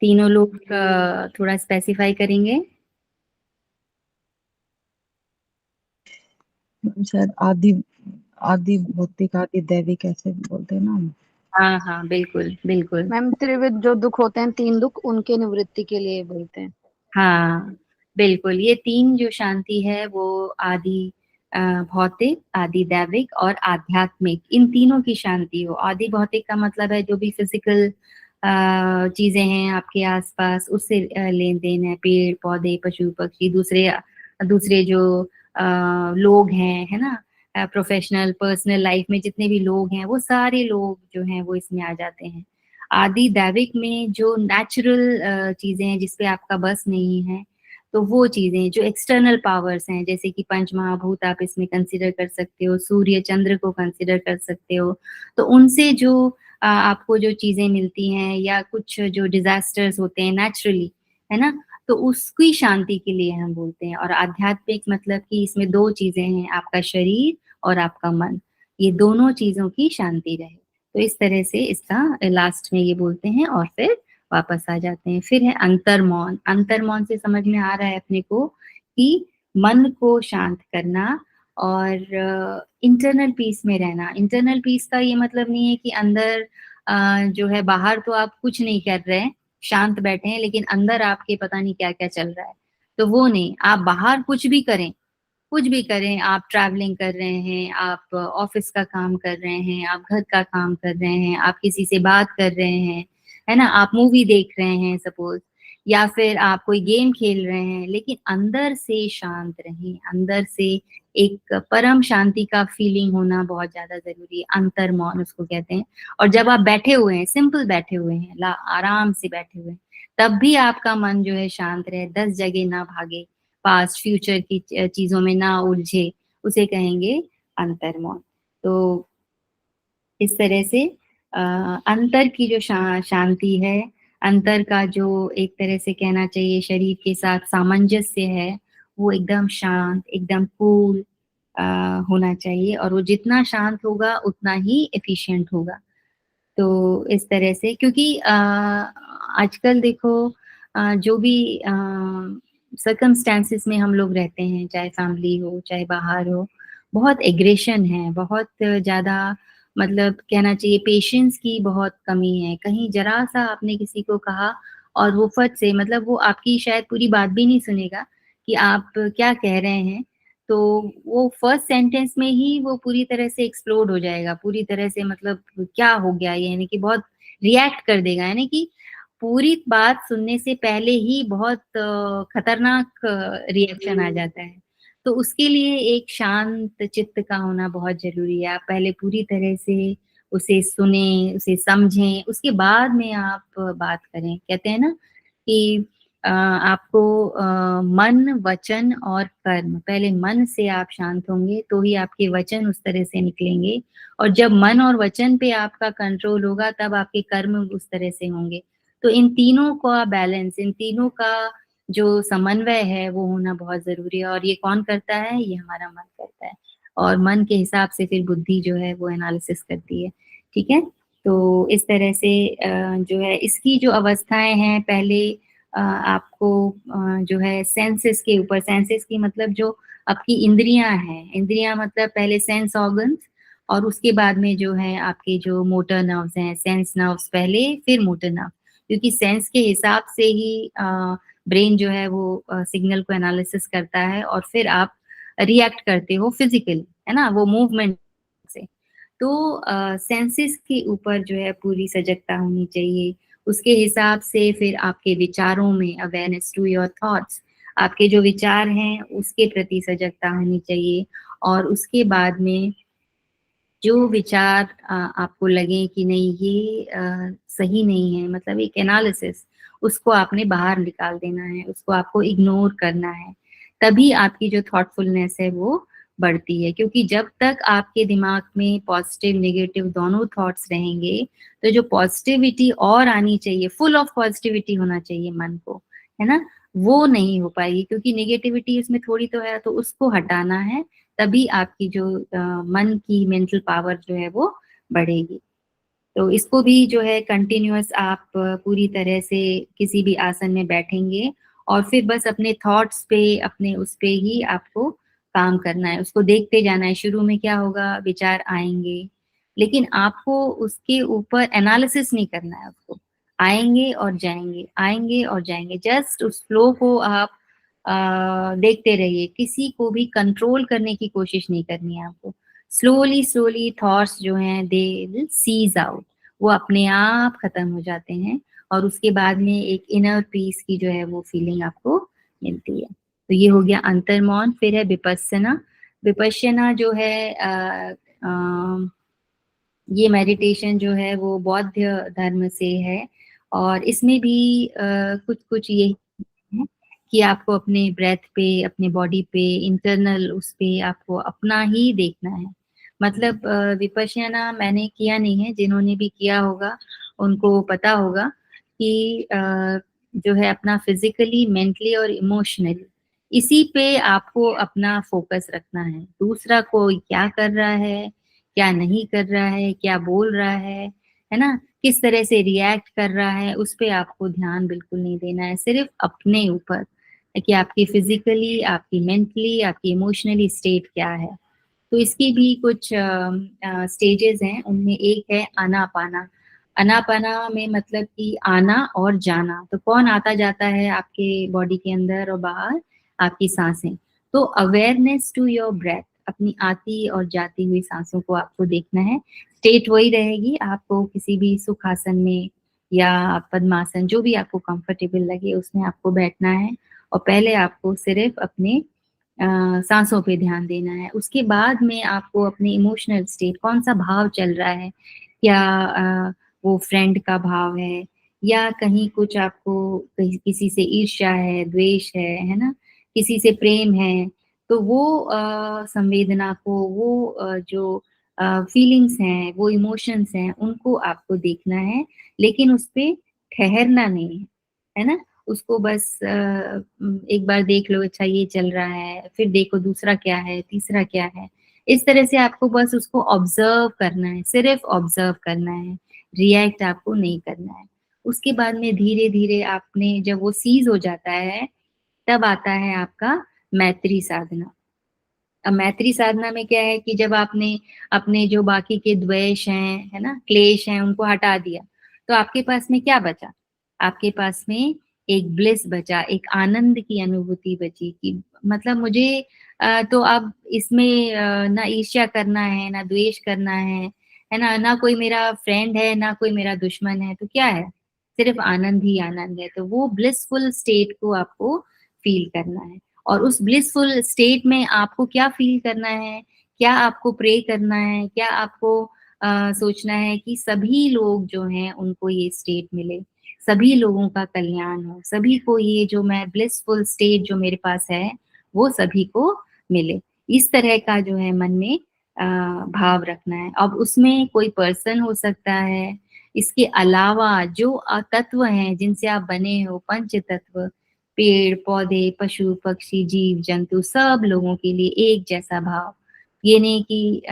तीनों लोग थोड़ा स्पेसिफाई करेंगे?
शायद आदि आदि भौतिक, आदि दैविक ऐसे बोलते हैं ना हम।
हाँ हाँ बिल्कुल बिल्कुल।
मैम त्रिविध जो दुख होते हैं, 3 दुख, उनके निवृत्ति के लिए बोलते हैं।
हाँ बिल्कुल, ये 3 जो शांति है वो आदि भौतिक, आदि दैविक और आध्यात्मिक, इन तीनों की शांति हो। आदि भौतिक का मतलब है जो भी फिजिकल चीजें हैं आपके आसपास, उससे लेन देन है, पेड़ पौधे, पशु पक्षी, दूसरे दूसरे जो लोग हैं, है ना, प्रोफेशनल पर्सनल लाइफ में जितने भी लोग हैं वो सारे लोग जो हैं वो इसमें आ जाते हैं। आदि दैविक में जो नेचुरल चीजें हैं जिसपे आपका बस नहीं है, तो वो चीजें जो एक्सटर्नल पावर्स हैं, जैसे कि पंच महाभूत आप इसमें कंसिडर कर सकते हो, सूर्य चंद्र को कंसिडर कर सकते हो, तो उनसे जो आपको जो चीजें मिलती हैं या कुछ जो डिजास्टर्स होते हैं नेचुरली, है ना, तो उसकी शांति के लिए हम बोलते हैं। और आध्यात्मिक मतलब कि इसमें दो चीजें हैं, आपका शरीर और आपका मन, ये दोनों चीजों की शांति रहे। तो इस तरह से इसका लास्ट में ये बोलते हैं और फिर वापस आ जाते हैं। फिर है अंतर्मौन। अंतर्मौन से समझ में आ रहा है अपने को कि मन को शांत करना और इंटरनल पीस में रहना। इंटरनल पीस का ये मतलब नहीं है कि अंदर जो है, बाहर तो आप कुछ नहीं कर रहे हैं, शांत बैठे हैं, लेकिन अंदर आपके पता नहीं क्या क्या चल रहा है, तो वो नहीं। आप बाहर कुछ भी करें, कुछ भी करें, आप ट्रैवलिंग कर रहे हैं, आप ऑफिस का काम कर रहे हैं, आप घर का काम कर रहे हैं, आप किसी से बात कर रहे हैं, है ना, आप मूवी देख रहे हैं सपोज, या फिर आप कोई गेम खेल रहे हैं, लेकिन अंदर से शांत रहें। अंदर से एक परम शांति का फीलिंग होना बहुत ज्यादा जरूरी है, अंतर्मौन उसको कहते हैं। और जब आप बैठे हुए हैं, सिंपल बैठे हुए हैं, आराम से बैठे हुए हैं, तब भी आपका मन जो है शांत रहे, 10 जगह ना भागे, पास्ट फ्यूचर की चीजों में ना उलझे, उसे कहेंगे अंतर्मौन। तो इस तरह से अंतर की जो शांति है, अंतर का जो एक तरह से कहना चाहिए शरीर के साथ सामंजस्य है, वो एकदम शांत, एकदम कूल होना चाहिए। और वो जितना शांत होगा उतना ही एफिशिएंट होगा। तो इस तरह से, क्योंकि आजकल देखो जो भी सर्कमस्टेंसेस में हम लोग रहते हैं, चाहे फैमिली हो चाहे बाहर हो, बहुत एग्रेशन है, बहुत ज्यादा, मतलब कहना चाहिए पेशेंस की बहुत कमी है। कहीं जरा सा आपने किसी को कहा और वो फट से, मतलब वो आपकी शायद पूरी बात भी नहीं सुनेगा कि आप क्या कह रहे हैं, तो वो फर्स्ट सेंटेंस में ही वो पूरी तरह से एक्सप्लोड हो जाएगा, पूरी तरह से, मतलब क्या हो गया ये, यानी कि बहुत रिएक्ट कर देगा, यानी कि पूरी बात सुनने से पहले ही बहुत खतरनाक रिएक्शन आ जाता है। तो उसके लिए एक शांत चित्त का होना बहुत जरूरी है। आप पहले पूरी तरह से उसे सुने, उसे समझें, उसके बाद में आप बात करें। कहते हैं ना कि आपको मन, वचन और कर्म, पहले मन से आप शांत होंगे तो ही आपके वचन उस तरह से निकलेंगे, और जब मन और वचन पे आपका कंट्रोल होगा तब आपके कर्म उस तरह से होंगे। तो इन तीनों का बैलेंस, इन तीनों का जो समन्वय है वो होना बहुत जरूरी है। और ये कौन करता है? ये हमारा मन करता है। और मन के हिसाब से फिर बुद्धि जो है वो एनालिसिस करती है। ठीक है, तो इस तरह से जो है इसकी जो अवस्थाएं हैं, पहले आपको जो है सेंसेस के ऊपर, सेंसेस की मतलब जो आपकी इंद्रियां हैं, इंद्रियां मतलब पहले सेंस ऑर्गन्स, और उसके बाद में जो है आपके जो मोटर नर्व्स हैं, सेंस नर्व्स पहले, फिर मोटर नर्व, क्योंकि सेंस के हिसाब से ही ब्रेन जो है वो सिग्नल को एनालिसिस करता है और फिर आप रिएक्ट करते हो फिजिकली, है ना, वो मूवमेंट से। तो सेंसेस के ऊपर जो है पूरी सजगता होनी चाहिए। उसके हिसाब से फिर आपके विचारों में अवेयरनेस टू योर थॉट्स, आपके जो विचार हैं उसके प्रति सजगता होनी चाहिए। और उसके बाद में जो विचार आपको लगे कि नहीं ये सही नहीं है, मतलब एक एनालिसिस, उसको आपने बाहर निकाल देना है, उसको आपको इग्नोर करना है। तभी आपकी जो थॉटफुलनेस है वो बढ़ती है। क्योंकि जब तक आपके दिमाग में पॉजिटिव नेगेटिव दोनों थॉट्स रहेंगे, तो जो पॉजिटिविटी और आनी चाहिए, फुल ऑफ पॉजिटिविटी होना चाहिए मन को, है ना, वो नहीं हो पाएगी, क्योंकि नेगेटिविटी इसमें थोड़ी तो है, तो उसको हटाना है। तभी आपकी जो मन की मेंटल पावर जो है वो बढ़ेगी। तो इसको भी जो है कंटिन्यूअस आप पूरी तरह से किसी भी आसन में बैठेंगे और फिर बस अपने थॉट्स पे, अपने उस पे ही आपको काम करना है, उसको देखते जाना है। शुरू में क्या होगा, विचार आएंगे, लेकिन आपको उसके ऊपर एनालिसिस नहीं करना है, उसको आएंगे और जाएंगे, आएंगे और जाएंगे, जस्ट उस फ्लो को आप देखते रहिए। किसी को भी कंट्रोल करने की कोशिश नहीं करनी है आपको। स्लोली स्लोली थॉट्स जो हैं दे विल सीज आउट, वो अपने आप खत्म हो जाते हैं, और उसके बाद में एक इनर पीस की जो है वो फीलिंग आपको मिलती है। तो ये हो गया अंतर्मौन। फिर है विपस्सना। विपश्यना जो है ये मेडिटेशन जो है वो बौद्ध धर्म से है, और इसमें भी कुछ कुछ ये है कि आपको अपने ब्रेथ पे, अपने बॉडी पे, इंटरनल उस पे आपको अपना ही देखना है। मतलब विपश्यना मैंने किया नहीं है, जिन्होंने भी किया होगा उनको पता होगा कि जो है अपना फिजिकली, मेंटली और इमोशनली इसी पे आपको अपना फोकस रखना है। दूसरा कोई क्या कर रहा है, क्या नहीं कर रहा है, क्या बोल रहा है ना, किस तरह से रिएक्ट कर रहा है, उस पे आपको ध्यान बिल्कुल नहीं देना है, सिर्फ अपने ऊपर कि आपकी फिजिकली, आपकी मेंटली, आपकी इमोशनली स्टेट क्या है। तो इसकी भी कुछ स्टेजेस हैं, उनमें एक है आनापाना। आनापाना में मतलब कि आना और जाना, तो कौन आता जाता है आपके बॉडी के अंदर और बाहर, आपकी सांसें। तो अवेयरनेस टू योर ब्रेथ, अपनी आती और जाती हुई सांसों को आपको देखना है। स्टेट वही रहेगी, आपको किसी भी सुखासन में या पद्मासन, जो भी आपको कंफर्टेबल लगे उसमें आपको बैठना है और पहले आपको सिर्फ अपने सांसों पे ध्यान देना है। उसके बाद में आपको अपने इमोशनल स्टेट, कौन सा भाव चल रहा है, क्या वो फ्रेंड का भाव है या कहीं कुछ आपको किसी से ईर्ष्या है, द्वेष है ना, किसी से प्रेम है, तो वो संवेदना को, वो जो फीलिंग्स हैं, वो इमोशंस हैं, उनको आपको देखना है, लेकिन उस पे ठहरना नहीं है ना। उसको बस एक बार देख लो, अच्छा ये चल रहा है, फिर देखो दूसरा क्या है, तीसरा क्या है। इस तरह से आपको बस उसको ऑब्जर्व करना है, सिर्फ ऑब्जर्व करना है, रिएक्ट आपको नहीं करना है। उसके बाद में धीरे धीरे आपने जब वो सीज हो जाता है, तब आता है आपका मैत्री साधना। अब मैत्री साधना में क्या है कि जब आपने अपने जो बाकी के द्वेष हैं, है ना, क्लेश हैं, उनको हटा दिया, तो आपके पास में क्या बचा? आपके पास में एक ब्लिस बचा, एक आनंद की अनुभूति बची कि मतलब मुझे तो अब इसमें ना ईर्ष्या करना है, ना द्वेष करना है ना, ना कोई मेरा फ्रेंड है, ना कोई मेरा दुश्मन है, तो क्या है, सिर्फ आनंद ही आनंद है। तो वो ब्लिसफुल स्टेट को आपको फील करना है। और उस ब्लिसफुल स्टेट में आपको क्या फील करना है, क्या आपको प्रे करना है, क्या आपको सोचना है कि सभी लोग जो हैं उनको ये स्टेट मिले, सभी लोगों का कल्याण हो, सभी को ये जो मैं ब्लिसफुल स्टेट जो मेरे पास है वो सभी को मिले। इस तरह का जो है मन में भाव रखना है। अब उसमें कोई पर्सन हो सकता है, इसके अलावा जो तत्व हैं जिनसे आप बने हो, पंच तत्व, पेड़ पौधे, पशु पक्षी, जीव जंतु, सब लोगों के लिए एक जैसा भाव। ये नहीं कि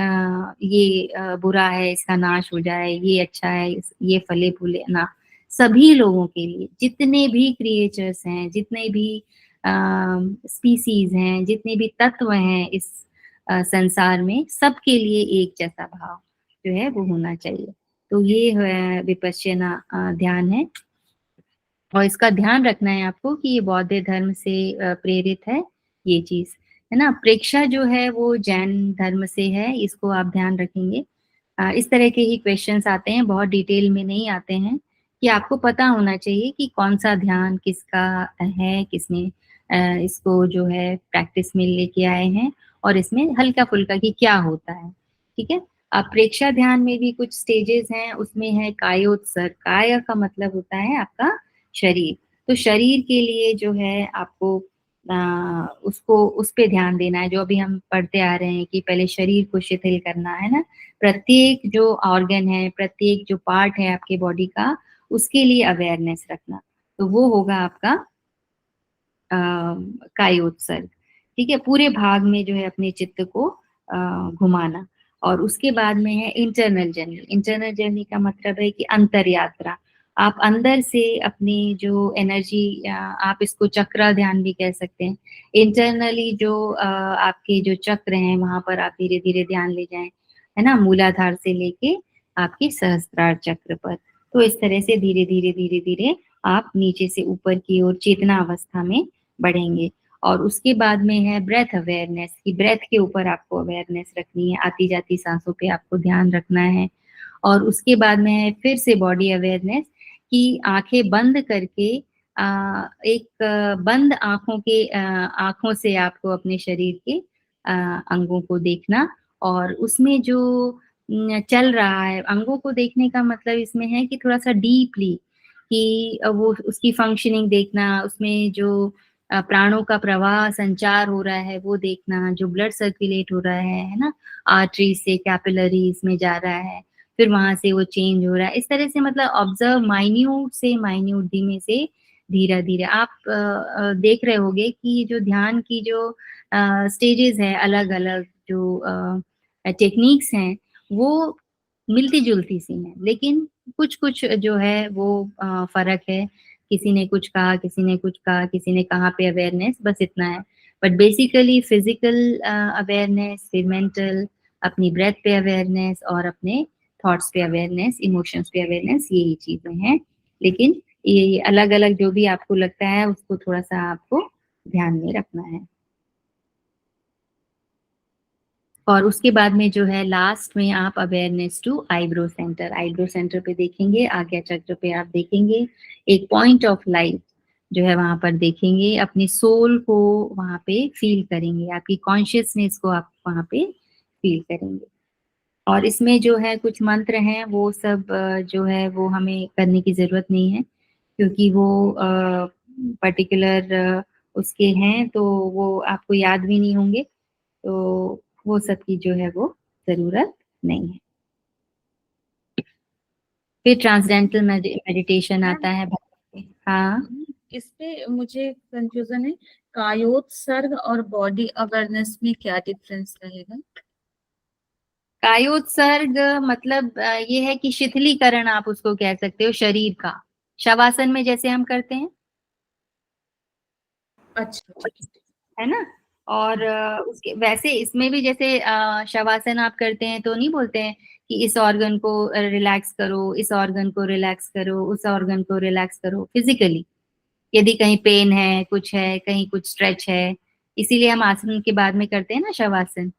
ये बुरा है, इसका नाश हो जाए, ये अच्छा है, ये फले फूले ना। सभी लोगों के लिए, जितने भी क्रिएचर्स हैं, जितने भी स्पीसीज हैं, जितने भी तत्व हैं इस संसार में, सबके लिए एक जैसा भाव जो है वो होना चाहिए। तो ये विपश्यना ध्यान है। और इसका ध्यान रखना है आपको कि ये बौद्ध धर्म से प्रेरित है ये चीज, है ना। प्रेक्षा जो है वो जैन धर्म से है, इसको आप ध्यान रखेंगे। इस तरह के ही क्वेश्चंस आते हैं, बहुत डिटेल में नहीं आते हैं, कि आपको पता होना चाहिए कि कौन सा ध्यान किसका है, किसने इसको जो है प्रैक्टिस में लेके आए हैं, और इसमें हल्का फुल्का की क्या होता है, ठीक है। अब प्रेक्षा ध्यान में भी कुछ स्टेजेस हैं, उसमें है कायोत्सर्ग। काय का मतलब होता है आपका शरीर। तो शरीर के लिए जो है आपको उसको उस पे ध्यान देना है, जो अभी हम पढ़ते आ रहे हैं कि पहले शरीर को शिथिल करना है ना। प्रत्येक जो ऑर्गन है, प्रत्येक जो पार्ट है आपके बॉडी का, उसके लिए अवेयरनेस रखना। तो वो होगा आपका कायोत्सर्ग, ठीक है। पूरे भाग में जो है अपने चित्त को घुमाना। और उसके बाद में है इंटरनल जर्नी। इंटरनल जर्नी का मतलब है कि अंतर यात्रा। आप अंदर से अपनी जो एनर्जी, आप इसको चक्रा ध्यान भी कह सकते हैं। इंटरनली जो आपके जो चक्र हैं वहां पर आप धीरे धीरे ध्यान ले जाएं, है ना, मूलाधार से लेके आपके सहस्त्रार चक्र पर। तो इस तरह से धीरे धीरे धीरे धीरे आप नीचे से ऊपर की ओर चेतना अवस्था में बढ़ेंगे। और उसके बाद में है ब्रेथ अवेयरनेस, की ब्रेथ के ऊपर आपको अवेयरनेस रखनी है, आती जाती सांसों पे आपको ध्यान रखना है। और उसके बाद में है फिर से बॉडी अवेयरनेस, कि आंखें बंद करके एक बंद आंखों से आपको अपने शरीर के अंगों को देखना। और उसमें जो चल रहा है, अंगों को देखने का मतलब इसमें है कि थोड़ा सा डीपली, कि वो उसकी फंक्शनिंग देखना, उसमें जो प्राणों का प्रवाह संचार हो रहा है वो देखना, जो ब्लड सर्कुलेट हो रहा है ना, आर्टरी से कैपिलरीज में जा रहा है, फिर वहां से वो चेंज हो रहा है, इस तरह से मतलब ऑब्जर्व माइन्यूट से माइन्यूट, धीमे से धीरे धीरे आप देख रहे होगे कि जो ध्यान की जो स्टेजेस है, अलग अलग जो टेक्निक्स हैं, वो मिलती जुलती सी हैं, लेकिन कुछ कुछ जो है वो फर्क है। किसी ने कुछ कहा, किसी ने कुछ कहा, किसी ने कहाँ पे अवेयरनेस, बस इतना है। बट बेसिकली फिजिकल अवेयरनेस, फिर मेंटल, अपनी ब्रेथ पे अवेयरनेस और अपने थॉट्स पे अवेयरनेस, इमोशंस पे अवेयरनेस, यही चीजें हैं। लेकिन ये अलग अलग जो भी आपको लगता है उसको थोड़ा सा आपको ध्यान में रखना है। और उसके बाद में जो है लास्ट में आप awareness to eyebrow center, eyebrow center पे देखेंगे, आज्ञा चक्र पे आप देखेंगे, एक पॉइंट ऑफ लाइट जो है वहां पर देखेंगे, अपनी सोल को वहां पे फील करेंगे, आपकी कॉन्शियसनेस को आप वहां पे फील करेंगे। और इसमें जो है कुछ मंत्र हैं, वो सब जो है वो हमें करने की जरूरत नहीं है, क्योंकि वो पर्टिकुलर उसके हैं, तो वो आपको याद भी नहीं होंगे, तो वो सब की जो है वो जरूरत नहीं है। फिर ट्रांसडेंटल मेडिटेशन आता है। हाँ,
इस पे मुझे कंफ्यूजन है, कायोत्सर्ग और बॉडी अवेयरनेस में क्या डिफरेंस रहेगा?
कायोत्सर्ग मतलब ये है कि शिथिलीकरण, आप उसको कह सकते हो शरीर का, शवासन में जैसे हम करते हैं,
अच्छा, ठीक है।
है ना। और उसके वैसे इसमें भी जैसे शवासन आप करते हैं तो नहीं बोलते हैं कि इस ऑर्गन को रिलैक्स करो, इस ऑर्गन को रिलैक्स करो, उस ऑर्गन को रिलैक्स करो फिजिकली, यदि कहीं पेन है, कुछ है, कहीं कुछ स्ट्रेच है, इसीलिए हम आसन के बाद में करते हैं ना शवासन।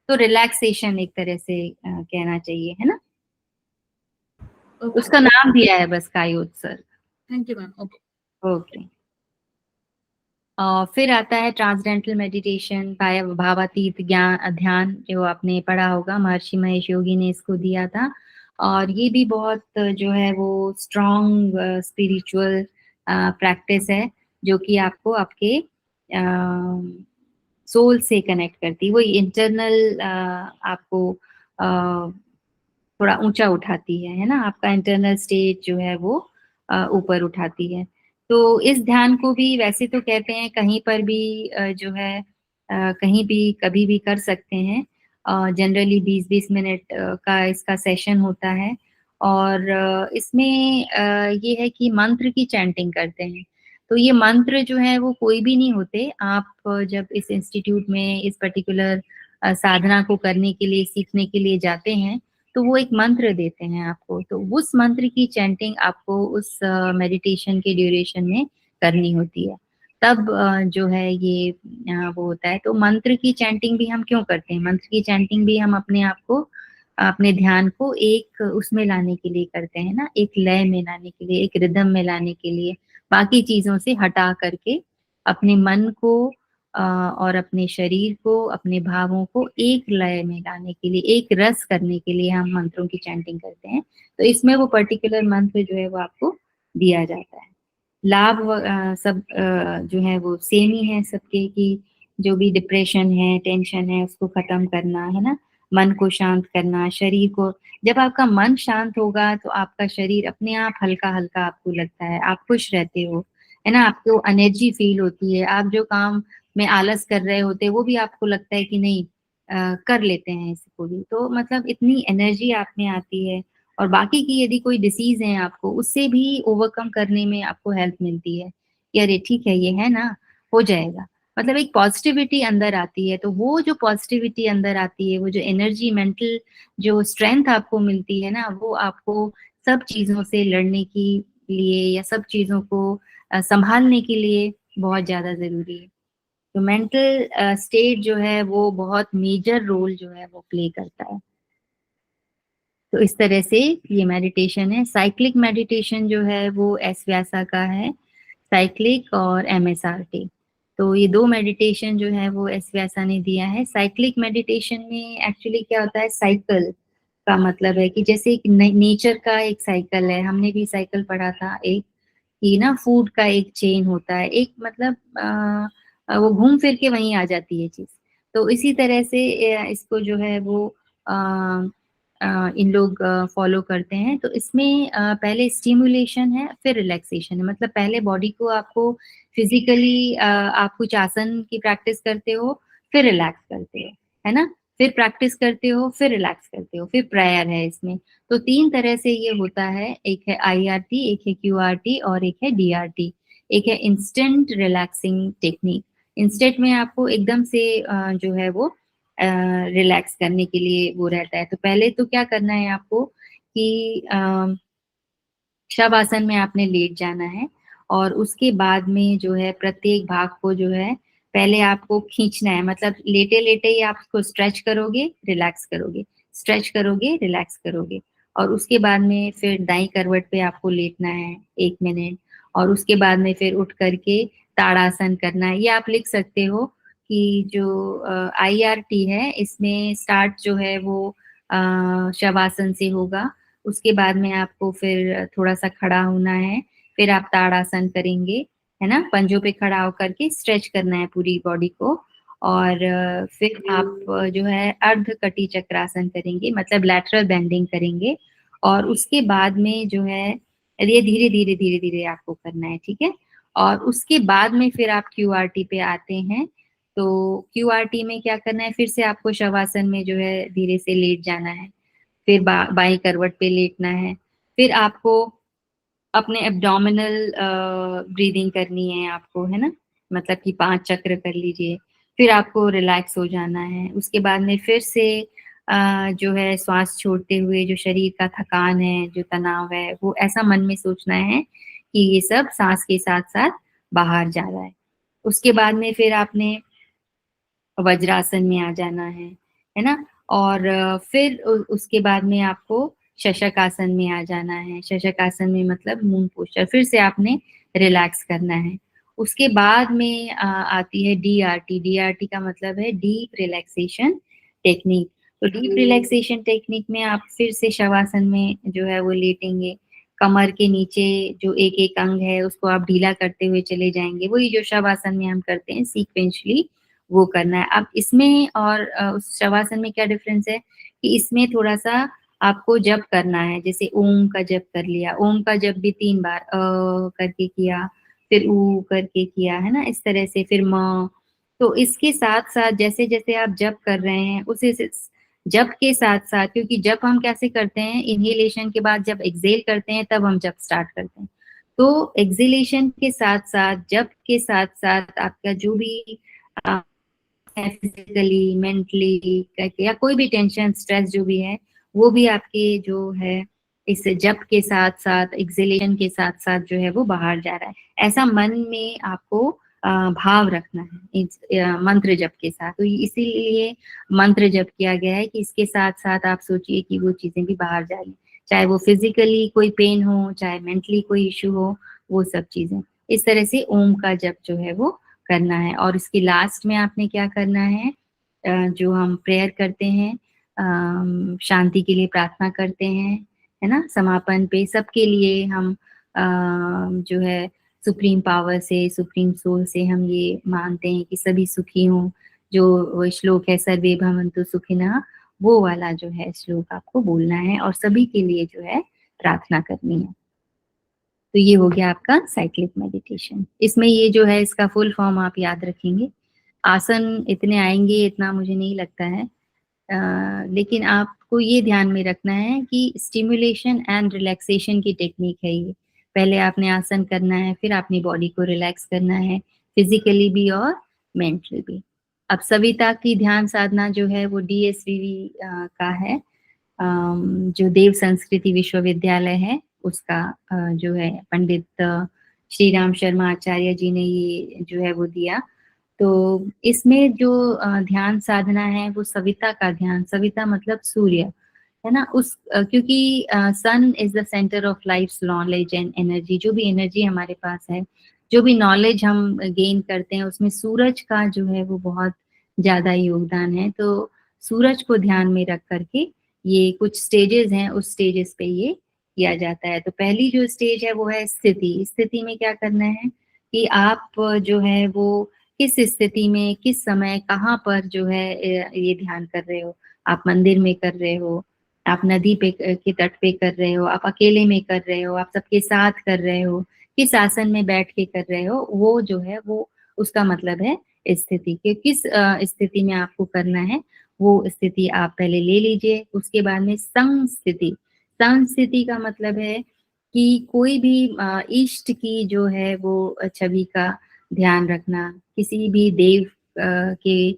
तो रिलैक्सेशन एक तरह से कहना चाहिए, है ना।
ओके,
उसका नाम दिया है बस कायोत्सर्ग।
Thank you ma'am. Okay.
Okay. फिर आता है ट्रांसडेंटल मेडिटेशन, भावातीत ज्ञान ध्यान, जो आपने पढ़ा होगा, महर्षि महेश योगी ने इसको दिया था। और ये भी बहुत जो है वो स्ट्रॉन्ग स्पिरिचुअल प्रैक्टिस है, जो कि आपको आपके सोल से कनेक्ट करती है, वही इंटरनल आपको थोड़ा ऊंचा उठाती है ना, आपका इंटरनल स्टेट जो है वो ऊपर उठाती है। तो इस ध्यान को भी वैसे तो कहते हैं कहीं पर भी जो है कहीं भी कभी भी कर सकते हैं। जनरली 20-20 मिनट का इसका सेशन होता है। और इसमें ये है कि मंत्र की चैंटिंग करते हैं। तो ये मंत्र जो है वो कोई भी नहीं होते, आप जब इस इंस्टीट्यूट में इस पर्टिकुलर साधना को करने के लिए, सीखने के लिए जाते हैं, तो वो एक मंत्र देते हैं आपको, तो उस मंत्र की चैंटिंग आपको उस मेडिटेशन के ड्यूरेशन में करनी होती है। तब जो है ये वो होता है। तो मंत्र की चैंटिंग भी हम क्यों करते हैं? मंत्र की चैंटिंग भी हम अपने आप को, अपने ध्यान को एक उसमें लाने के लिए करते हैं ना, एक लय में लाने के लिए, एक रिदम में लाने के लिए, बाकी चीजों से हटा करके अपने मन को और अपने शरीर को, अपने भावों को एक लय में लाने के लिए, एक रस करने के लिए हम मंत्रों की चैंटिंग करते हैं। तो इसमें वो पर्टिकुलर मंत्र जो है वो आपको दिया जाता है। लाभ सब जो है वो सेम ही है सबके, कि जो भी डिप्रेशन है, टेंशन है, उसको खत्म करना, है ना, मन को शांत करना, शरीर को, जब आपका मन शांत होगा तो आपका शरीर अपने आप हल्का हल्का आपको लगता है, आप खुश रहते हो, है ना, आपको एनर्जी फील होती है, आप जो काम में आलस कर रहे होते हैं वो भी आपको लगता है कि नहीं कर लेते हैं इसको भी, तो मतलब इतनी एनर्जी आप में आती है। और बाकी की यदि कोई डिसीज है आपको, उससे भी ओवरकम करने में आपको हेल्प मिलती है कि अरे ठीक है, ये है ना, हो जाएगा, मतलब एक पॉजिटिविटी अंदर आती है। तो वो जो पॉजिटिविटी अंदर आती है, वो जो एनर्जी, मेंटल जो स्ट्रेंथ आपको मिलती है ना, वो आपको सब चीजों से लड़ने के लिए या सब चीजों को संभालने के लिए बहुत ज्यादा जरूरी है। तो मेंटल स्टेट जो है वो बहुत मेजर रोल जो है वो प्ले करता है। तो इस तरह से ये मेडिटेशन है। साइक्लिक मेडिटेशन जो है वो एस व्यासा का है, साइक्लिक और MSRT। तो ये दो मेडिटेशन जो है वो एस व्यासा ने दिया है। साइक्लिक मेडिटेशन में एक्चुअली क्या होता है, साइकिल का मतलब है कि जैसे एक नेचर का एक साइकिल है, हमने भी साइकिल पढ़ा था एक, कि ना फूड का एक चेन होता है, एक मतलब वो घूम फिर के वहीं आ जाती है चीज। तो इसी तरह से इसको जो है वो अ, इन लोग फॉलो करते हैं। तो इसमें पहले स्टिमुलेशन है, फिर रिलैक्सेशन है। मतलब पहले बॉडी को आपको फिजिकली आप कुछ आसन की प्रैक्टिस करते हो, फिर रिलैक्स करते हो, है ना? फिर प्रैक्टिस करते हो, फिर रिलैक्स करते हो, फिर प्रेयर है इसमें। तो 3 तरह से ये होता है, एक है आईआरटी, एक है क्यूआरटी और एक है डीआरटी। एक है इंस्टेंट रिलैक्सिंग टेक्निक। इंस्टेंट में आपको एकदम से जो है वो रिलैक्स करने के लिए वो रहता है। तो पहले तो क्या करना है आपको कि शव आसन में आपने लेट जाना है और उसके बाद में जो है प्रत्येक भाग को जो है पहले आपको खींचना है। मतलब लेटे लेटे ही आप उसको स्ट्रेच करोगे, रिलैक्स करोगे, स्ट्रेच करोगे, रिलैक्स करोगे। और उसके बाद में फिर दाईं करवट पे आपको लेटना है 1 मिनट और उसके बाद में फिर उठ करके ताड़ासन करना है। ये आप लिख सकते हो कि जो आईआरटी है इसमें स्टार्ट जो है वो शवासन से होगा। उसके बाद में आपको फिर थोड़ा-सा खड़ा होना है, फिर आप ताड़ासन करेंगे, है ना? पंजों पे खड़ा होकर के स्ट्रेच करना है पूरी बॉडी को और फिर आप जो है अर्ध कटी चक्रासन करेंगे, मतलब लैटरल बेंडिंग करेंगे और उसके बाद में जो है ये धीरे-धीरे, धीरे-धीरे आपको करना है, ठीक है? और उसके बाद में फिर आप क्यूआरटी पे आते हैं, तो क्यूआरटी में क्या करना है, फिर से आपको शवासन में जो है धीरे से लेट जाना है। फिर बाएं करवट पे लेटना है। फिर आपको अपने एब्डोमिनल ब्रीदिंग करनी है आपको, है ना? मतलब कि 5 चक्र कर लीजिए। फिर आपको रिलैक्स हो जाना है। उसके बाद में फिर से जो है श्वास छोड़ते हुए जो शरीर का थकान है, जो तनाव है, वो ऐसा मन में सोचना है कि ये सब सांस के साथ-साथ बाहर जा रहा है। उसके बाद में फिर आपने वज्रासन में आ जाना है ना? और फिर उसके बाद में आपको शशक आसन में आ जाना है। शशक आसन में मतलब मून पोस्चर, फिर से आपने रिलैक्स करना है। उसके बाद में आती है डीआरटी। डीआरटी का मतलब है डीप रिलैक्सेशन टेक्निक। तो डीप रिलैक्सेशन टेक्निक में आप फिर से शवासन में जो है वो लेटेंगे। कमर के नीचे जो एक-एक अंग है उसको आप ढीला करते हुए चले जाएँगे। वही जो शवासन में हम करते हैं सीक्वेंशली वो करना है। अब इसमें और उस शवासन में क्या डिफरेंस है कि इसमें थोड़ा-सा आपको जप करना है, जैसे ओम का जप कर लिया, ओम का जप भी 3 बार करके किया, फिर ऊ करके किया, है ना? इस तरह से फिर म। तो इसके साथ-साथ जैसे-जैसे आप जप कर रहे हैं, उसी से जप के साथ-साथ, क्योंकि जप हम कैसे करते हैं, इन्हेलेशन के बाद जब एक्सहेल करते हैं तब हम जप स्टार्ट करते हैं। तो एक्सहेलेशन के साथ-साथ, जप के साथ-साथ आपका जो भी अ है फिजिकली, मेंटली करके या कोई भी टेंशन, स्ट्रेस जो भी है, वो भी आपके जो है इस जप के साथ-साथ, एक्सहेलेशन के साथ-साथ जो है वो बाहर जा रहा है। ऐसा मन में आपको भाव रखना है मंत्र जप के साथ। तो इसीलिए मंत्र जप किया गया है कि इसके साथ-साथ आप सोचिए कि वो चीज़ें भी बाहर जा रही हैं। चाहे वो फिजिकली कोई पेन हो, चाहे मेंटली कोई इश्यू हो, वो सब चीज़ें। इस तरह से ओम का जप जो है वो करना है और इसके लास्ट में आपने क्या करना है, जो हम प्रेयर करते हैं, शांति के लिए प्रार्थना करते हैं, है ना? समापन पे सबके लिए हम जो है सुप्रीम पावर से, सुप्रीम सोल से हम ये मानते हैं कि सभी सुखी हों। जो वो श्लोक है सर्वे भवन्तु सुखिनः, वो वाला जो है श्लोक आपको बोलना है और सभी के लिए जो है प्रार्थना करनी है। तो ये हो गया आपका साइक्लिक मेडिटेशन। इसमें ये जो है इसका फुल फॉर्म आप याद रखेंगे। आसन इतने आएँगे इतना मुझे नहीं लगता है। लेकिन आपको ये ध्यान में रखना है कि स्टिमुलेशन एंड रिलैक्सेशन की टेक्निक है ये। पहले आपने आसन करना है, फिर अपनी बॉडी को रिलैक्स करना है, फिज़िकली भी और मेंटली भी। अब सविता की ध्यान साधना जो है वो डीएसवीवी का है। जो देव संस्कृति विश्वविद्यालय है उसका जो है पंडित श्री राम शर्मा आचार्य जी ने ये जो है वो दिया। तो इसमें जो ध्यान साधना है वो सविता का ध्यान, सविता मतलब सूर्य, है ना? क्योंकि sun is the centre of life's knowledge and energy. जो भी एनर्जी हमारे पास है, जो भी नॉलेज हम गेन करते हैं, उसमें सूरज का जो है वो बहुत ज्यादा योगदान है। तो सूरज को ध्यान में रख करके ये कुछ स्टेजेस हैं, उस स्टेजेस पे ये किया जाता है। तो पहली जो स्टेज है वो है स्थिति। स्थिति में क्या करना है कि आप जो है वो किस स्थिति में, किस समय, कहाँ पर जो है ये ध्यान कर रहे हो। आप मंदिर में कर रहे हो, आप नदी पे के तट पे कर रहे हो, आप अकेले में कर रहे हो, आप सबके साथ कर रहे हो, किस आसन में बैठ के कर रहे हो, वो जो है वो उसका मतलब है स्थिति के। किस स्थिति में आपको करना है वो स्थिति आप पहले ले लीजिए। उसके बाद में संस्थिति। संस्थिति का मतलब है कि कोई भी इष्ट की जो है वो छवि का ध्यान रखना, किसी भी देव के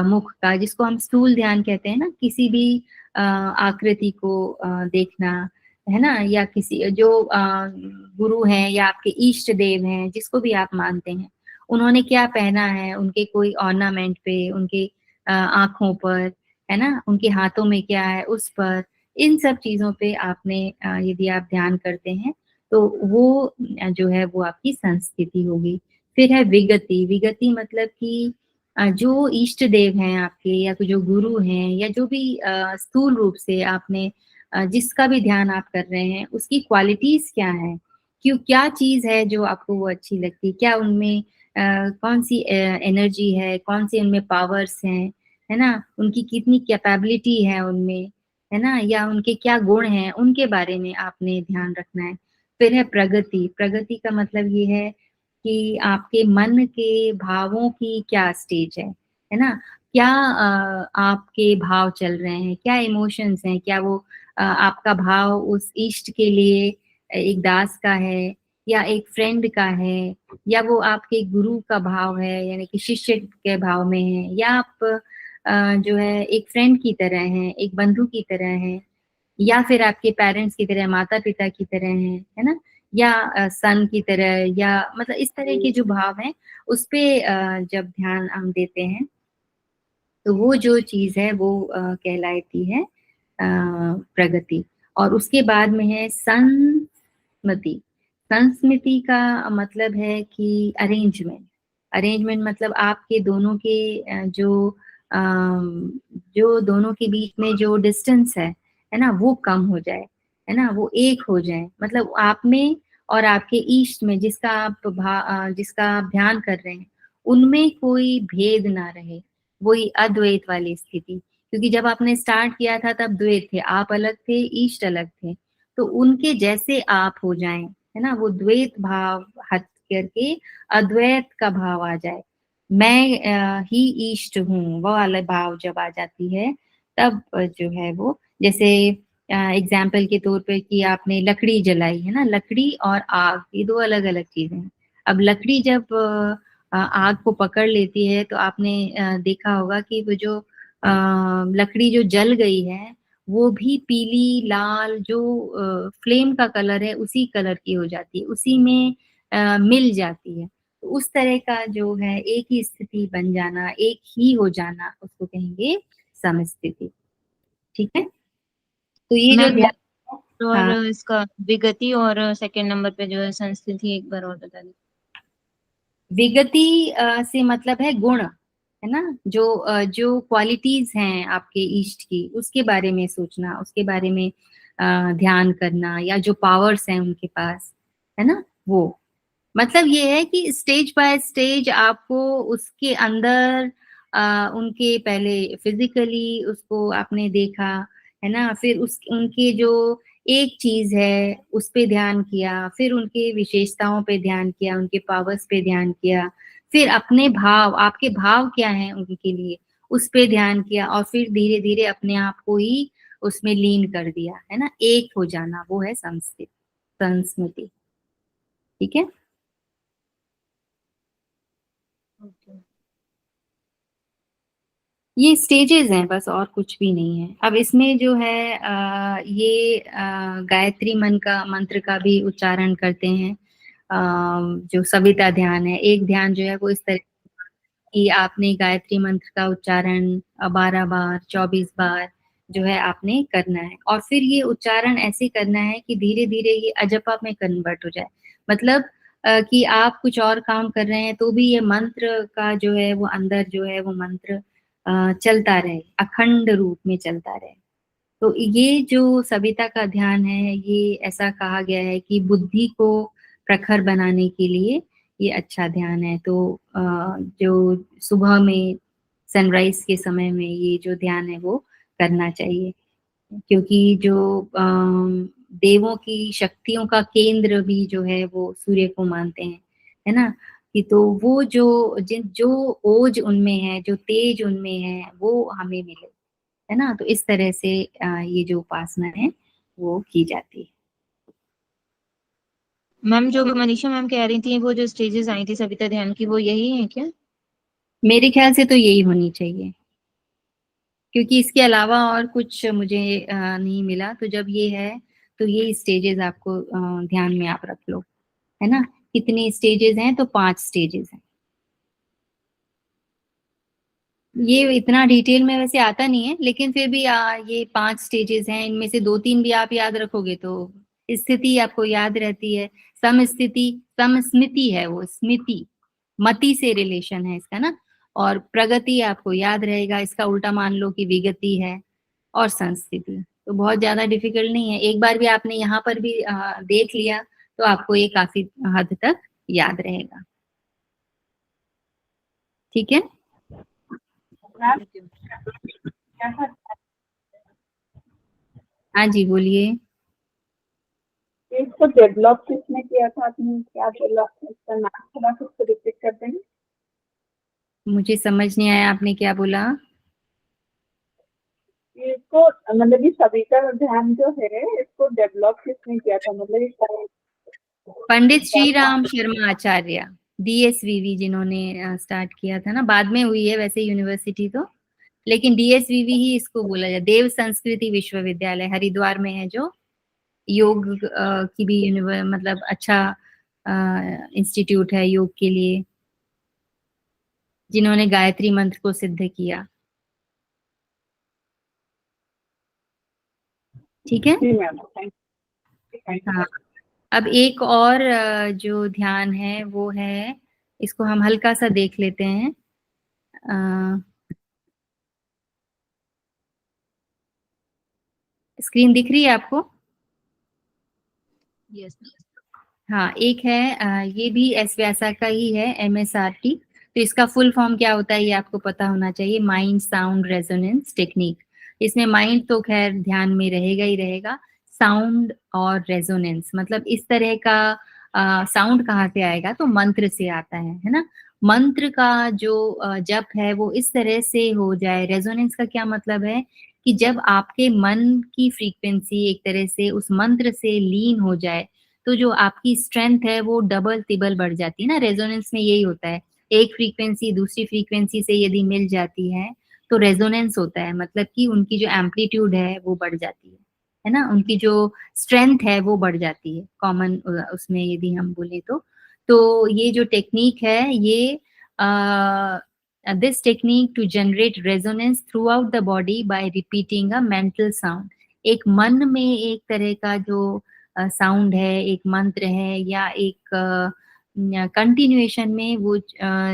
मुख का, जिसको हम स्थूल ध्यान कहते हैं ना, किसी भी आकृति को देखना, है ना, या किसी जो गुरु हैं या आपके इष्ट देव हैं, जिसको भी आप मानते हैं, उन्होंने क्या पहना है, उनके कोई ऑर्नामेंट पे, उनके आंखों पर, है ना, उनके हाथों में क्या है उस पर, इन सब चीजों पे आपने यदि आप ध्यान करते हैं तो वो जो है वो आपकी संस्कृति होगी। फिर है विगति। विगति मतलब कि जो इष्ट देव हैं आपके, या जो गुरु हैं, या जो भी स्थूल रूप से आपने जिसका भी ध्यान आप कर रहे हैं, उसकी क्वालिटीज क्या है, क्यों, क्या चीज है जो आपको वो अच्छी लगती, क्या उनमें कौन सी एनर्जी है, कौन सी उनमें पावर्स हैं, है ना, उनकी कितनी कैपेबिलिटी है उनमें, है ना, या उनके क्या गुण हैं, उनके बारे में आपने ध्यान रखना है। फिर है प्रगति। प्रगति का मतलब ये है कि आपके मन के भावों की क्या स्टेज है ना, क्या आपके भाव चल रहे हैं, क्या इमोशंस हैं, क्या वो आपका भाव उस इष्ट के लिए एक दास का है, या एक फ्रेंड का है, या वो आपके गुरु का भाव है, यानी कि शिष्य के भाव में है, या आप जो है एक फ्रेंड की तरह हैं, एक बंधु की तरह हैं, या फिर आपके पेरेंट्स की तरह, माता पिता की तरह हैं, है ना, या सन की तरह, या मतलब इस तरह के जो भाव हैं उस पे जब ध्यान हम देते हैं तो वो जो चीज है वो कहलाती है प्रगति। और उसके बाद में है संस्मृति। संस्मृति का मतलब है कि अरेंजमेंट। अरेंजमेंट मतलब आपके दोनों के जो दोनों के बीच में जो डिस्टेंस है ना, वो कम हो जाए, है ना, वो एक हो जाए। मतलब आप में और आपके ईस्ट में, जिसका जिसका आप ध्यान कर रहे हैं, उनमें कोई भेद ना रहे, वही अद्वैत वाली स्थिति। क्योंकि जब आपने स्टार्ट किया था तब द्वैत थे, आप अलग थे, ईस्ट अलग थे, तो उनके जैसे आप हो जाएं, है ना, वो द्वैत भाव हट करके अद्वैत का भाव आ जाए। मैं ही ईस्ट हूँ, वो वाला भाव जब आ जाती है तब जो है वो, जैसे एग्जाम्पल के तौर पे कि आपने लकड़ी जलाई है ना, लकड़ी और आग ये दो अलग अलग चीजें हैं। अब लकड़ी जब आग को पकड़ लेती है तो आपने देखा होगा कि वो जो लकड़ी जो जल गई है वो भी पीली लाल जो फ्लेम का कलर है उसी कलर की हो जाती है, उसी में मिल जाती है। तो उस तरह का जो है एक ही स्थिति बन जाना, एक ही हो जाना, उसको कहेंगे समस्थिति। ठीक है, तो ये जो
मैम
ध्यान।
और
हाँ,
इसका विगति और सेकंड नंबर पे जो है संस्कृति एक बार और बता दीजिए।
विगति से मतलब है गुण, है ना, जो क्वालिटीज हैं आपके ईष्ट की, उसके बारे में सोचना, उसके बारे में ध्यान करना, या जो पावर्स हैं उनके पास, है ना, वो मतलब ये है कि स्टेज बाय स्टेज आपको उसके अंदर उनके पहले फिजिकली उसको आपने देखा, है ना, फिर उस उनके जो एक चीज है उस पे ध्यान किया, फिर उनके विशेषताओं पे ध्यान किया, उनके पावर्स पे ध्यान किया, फिर अपने भाव, आपके भाव क्या हैं उनके लिए, उस पे ध्यान किया, और फिर धीरे धीरे अपने आप को ही उसमें लीन कर दिया, है ना, एक हो जाना, वो है संस्कृति, संस्मृति। ठीक है, ये स्टेजेस हैं बस, और कुछ भी नहीं है। अब इसमें जो है ये गायत्री मंत्र का भी उच्चारण करते हैं। जो सविता ध्यान है, एक ध्यान जो है वो इस तरह कि आपने गायत्री मंत्र का उच्चारण 12 बार 24 बार जो है आपने करना है, और फिर ये उच्चारण ऐसे करना है कि धीरे धीरे ये अजपा में कन्वर्ट हो जाए। मतलब कि आप कुछ और काम कर रहे हैं तो भी ये मंत्र का जो है वो अंदर जो है वो मंत्र चलता रहे, अखंड रूप में चलता रहे। तो ये जो सविता का ध्यान है, ये ऐसा कहा गया है कि बुद्धि को प्रखर बनाने के लिए ये अच्छा ध्यान है। तो जो सुबह में सनराइज के समय में ये जो ध्यान है वो करना चाहिए, क्योंकि जो देवों की शक्तियों का केंद्र भी जो है वो सूर्य को मानते हैं, है ना। कि तो वो जो ओज उनमें है, जो तेज उनमें है, वो हमें मिले, है ना। तो इस तरह से ये जो उपासना है वो की जाती है।
मैम जो मनीषा मैम कह रही थी, वो जो स्टेजेस आई थी सविता ध्यान की, वो यही है क्या?
मेरे ख्याल से तो यही होनी चाहिए, क्योंकि इसके अलावा और कुछ मुझे नहीं मिला। तो जब ये है तो ये स्टेजेस आपको ध्यान में आप रख लो, है ना। कितने स्टेजेस हैं? तो 5 स्टेजेस हैं। ये इतना डिटेल में वैसे आता नहीं है, लेकिन फिर भी ये 5 स्टेजेस हैं। इनमें से 2-3 भी आप याद रखोगे तो स्थिति आपको याद रहती है। समस्थिति, समस्मिति है वो, स्मृति मति से रिलेशन है इसका ना। और प्रगति आपको याद रहेगा, इसका उल्टा मान लो कि विगति है। और संस्थिति तो बहुत ज्यादा डिफिकल्ट नहीं है। एक बार भी आपने यहाँ पर भी देख लिया तो आपको ये काफी हद तक याद रहेगा। ठीक है। हाँ जी, बोलिए।
इसको डेवलप किसने किया था? आपने क्या बोला इसका नाम? थोड़ा सा उसको रिपीट कर देंगे?
मुझे समझ नहीं आया आपने क्या बोला।
इसको मतलब ये सविता ध्यान जो है, इसको डेवलप किसने किया था? मतलब ये
पंडित श्री राम शर्मा आचार्य, डीएसवीवी, जिन्होंने स्टार्ट किया था ना। बाद में हुई है वैसे यूनिवर्सिटी तो, लेकिन डीएसवीवी ही इसको बोला जाए। देव संस्कृति विश्वविद्यालय हरिद्वार में है, जो योग की भी मतलब अच्छा इंस्टीट्यूट है योग के लिए, जिन्होंने गायत्री मंत्र को सिद्ध किया। ठीक है।
जी मैम, थैंक
हाँ,
यू।
अब एक और जो ध्यान है वो है, इसको हम हल्का सा देख लेते हैं। स्क्रीन दिख रही है आपको?
यस।
हाँ, एक है ये भी एस व्यासा का ही है, MSRT। तो इसका फुल फॉर्म क्या होता है ये आपको पता होना चाहिए। Mind sound resonance technique. इसमें माइंड तो खैर ध्यान में रहेगा ही रहेगा, साउंड और रेजोनेंस मतलब इस तरह का साउंड कहाँ से आएगा? तो मंत्र से आता है ना। मंत्र का जो जप है वो इस तरह से हो जाए। रेजोनेंस का क्या मतलब है? कि जब आपके मन की फ्रीक्वेंसी एक तरह से उस मंत्र से लीन हो जाए, तो जो आपकी स्ट्रेंथ है वो डबल तिबल बढ़ जाती है ना। रेजोनेंस में यही होता है, एक फ्रीक्वेंसी दूसरी फ्रीक्वेंसी से यदि मिल जाती है तो रेजोनेंस होता है, मतलब कि उनकी जो एम्पलीट्यूड है वो बढ़ जाती है ना। उनकी जो स्ट्रेंथ है वो बढ़ जाती है कॉमन उसमें यदि हम बोले तो ये जो टेक्निक है ये this technique to generate resonance throughout the body by repeating a mental sound. एक मन में एक तरह का जो साउंड है, एक मंत्र है, या एक कंटिन्यूएशन में वो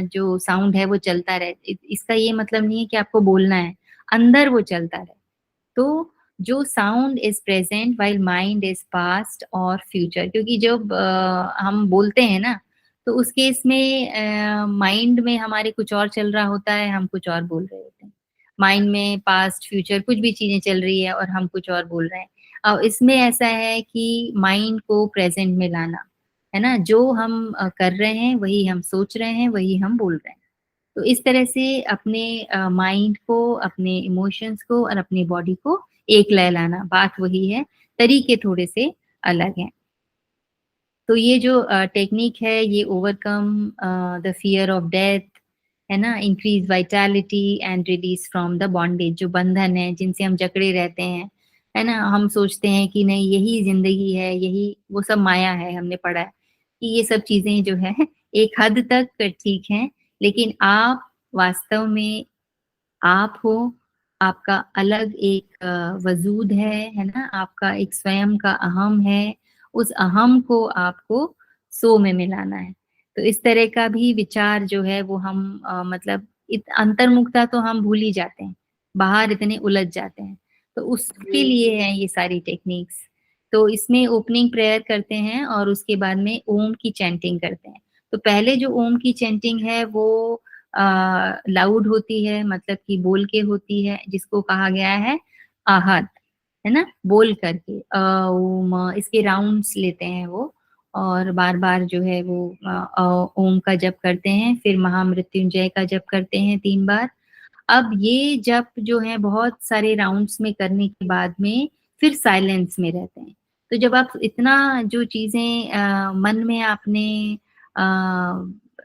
जो साउंड है वो चलता रहे। इसका ये मतलब नहीं है कि आपको बोलना है, अंदर वो चलता रहे। तो जो sound is present while mind is past और फ्यूचर, क्योंकि जब हम बोलते हैं ना तो उस केस में माइंड में हमारे कुछ और चल रहा होता है, हम कुछ और बोल रहे होते हैं। माइंड में पास्ट फ्यूचर कुछ भी चीजें चल रही है और हम कुछ और बोल रहे हैं। और इसमें ऐसा है कि माइंड को प्रेजेंट में लाना, है ना। जो हम कर रहे हैं वही हम सोच रहे हैं, वही हम बोल रहे हैं। तो इस तरह से अपने माइंड को, अपने इमोशंस को और अपनी बॉडी को एक लय लाना, बात वही है, तरीके थोड़े से अलग हैं। तो ये जो टेक्निक है ये overcome the fear of death, है ना, increase vitality and release from the bondage. जो बंधन है जिनसे हम जकड़े रहते हैं, है ना, हम सोचते हैं कि नहीं यही जिंदगी है, यही वो सब माया है। हमने पढ़ा है कि ये सब चीजें जो है एक हद तक ठीक है, लेकिन आप वास्तव में आप हो। आपका अलग एक वजूद है ना। आपका एक स्वयं का अहम है। उस अहम को आपको सो में मिलाना है। तो इस तरह का भी विचार जो है वो हम मतलब अंतर्मुखता तो हम भूल ही जाते हैं, बाहर इतने उलझ जाते हैं। तो उसके लिए है ये सारी टेक्निक्स। तो इसमें ओपनिंग प्रेयर करते हैं और उसके बाद में ओम की चैंटिंग करते हैं। तो पहले जो ओम की चैंटिंग है वो लाउड होती है, मतलब कि बोल के होती है, जिसको कहा गया है आहत, है ना, बोल करके ओम, इसके राउंड्स लेते हैं वो, और बार बार जो है वो ओम का जप करते हैं, फिर महामृत्युंजय का जप करते हैं 3 बार। अब ये जप जो है बहुत सारे राउंड्स में करने के बाद में फिर साइलेंस में रहते हैं। तो जब आप इतना जो चीजें मन में आपने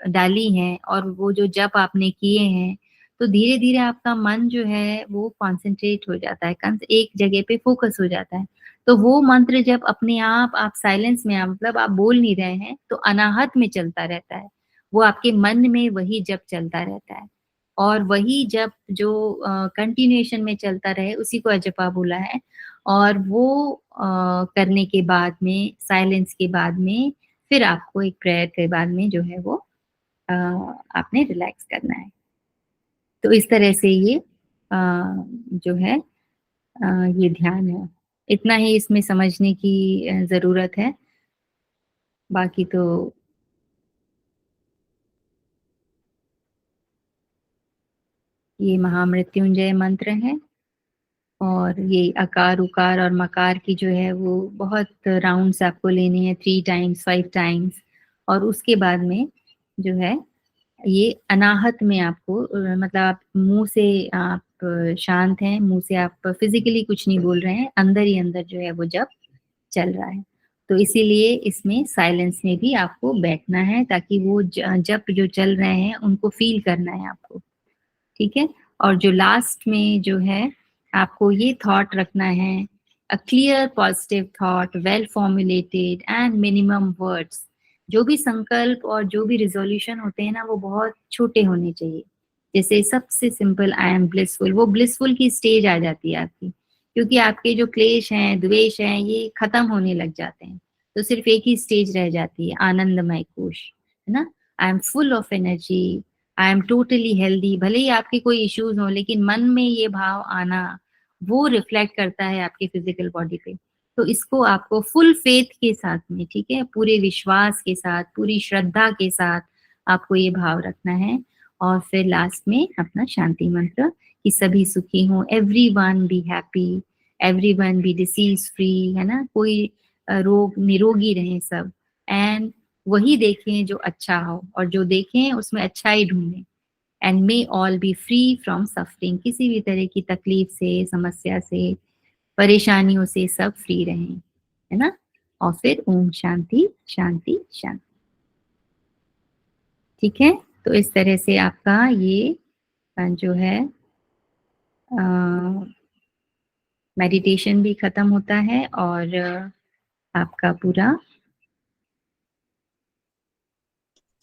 डाली हैं और वो जो जप आपने किए हैं, तो धीरे धीरे आपका मन जो है वो कॉन्सेंट्रेट हो जाता है, एक जगह पे फोकस हो जाता है। तो वो मंत्र जब अपने आप साइलेंस में, मतलब आप बोल नहीं रहे हैं, तो अनाहत में चलता रहता है, वो आपके मन में वही जप चलता रहता है, और वही जप जो कंटिन्यूएशन में चलता रहे उसी को अजपा बोला है। और वो करने के बाद में, साइलेंस के बाद में, फिर आपको एक प्रेयर के बाद में जो है वो आपने रिलैक्स करना है। तो इस तरह से ये जो है ये ध्यान है। इतना ही इसमें समझने की जरूरत है, बाकी तो ये महामृत्युंजय मंत्र है, और ये अकार उकार और मकार की जो है वो बहुत राउंड्स आपको लेने हैं, 3 टाइम्स 5 टाइम्स। और उसके बाद में जो है ये अनाहत में आपको मतलब आप मुंह से आप शांत हैं, मुंह से आप फिजिकली कुछ नहीं बोल रहे हैं, अंदर ही अंदर जो है वो जप चल रहा है। तो इसीलिए इसमें साइलेंस में भी आपको बैठना है, ताकि वो जप जो चल रहे हैं उनको फील करना है आपको, ठीक है। और जो लास्ट में जो है आपको ये थॉट रखना है, a clear positive thought, well formulated and minimum words. जो भी संकल्प और जो भी रिजोल्यूशन होते हैं ना, वो बहुत छोटे होने चाहिए। जैसे सबसे सिंपल, आई एम ब्लिसफुल, वो ब्लिसफुल की स्टेज आ जाती है आपकी, क्योंकि आपके जो क्लेश हैं, द्वेष हैं, ये खत्म होने लग जाते हैं। तो सिर्फ एक ही स्टेज रह जाती है, आनंदमय कोश, है ना। I am full of energy, I am totally healthy. भले ही आपके कोई इश्यूज हो, लेकिन मन में ये भाव आना वो रिफ्लेक्ट करता है आपके फिजिकल बॉडी पे। तो इसको आपको फुल फेथ के साथ में, ठीक है, पूरे विश्वास के साथ, पूरी श्रद्धा के साथ आपको ये भाव रखना है। और फिर लास्ट में अपना शांति मंत्र, कि सभी सुखी हों, everyone be happy, everyone be disease free, है ना, कोई रोग निरोगी रहे सब, एंड वही देखें जो अच्छा हो, और जो देखें उसमें अच्छाई ढूंढें। And may all B free from suffering, किसी भी तरह की तकलीफ से, समस्या से, परेशानियों से सब फ्री रहें, है ना। और फिर ओम शांति शांति शांति, ठीक है। तो इस तरह से आपका ये जो है मेडिटेशन भी खत्म होता है, और आपका पूरा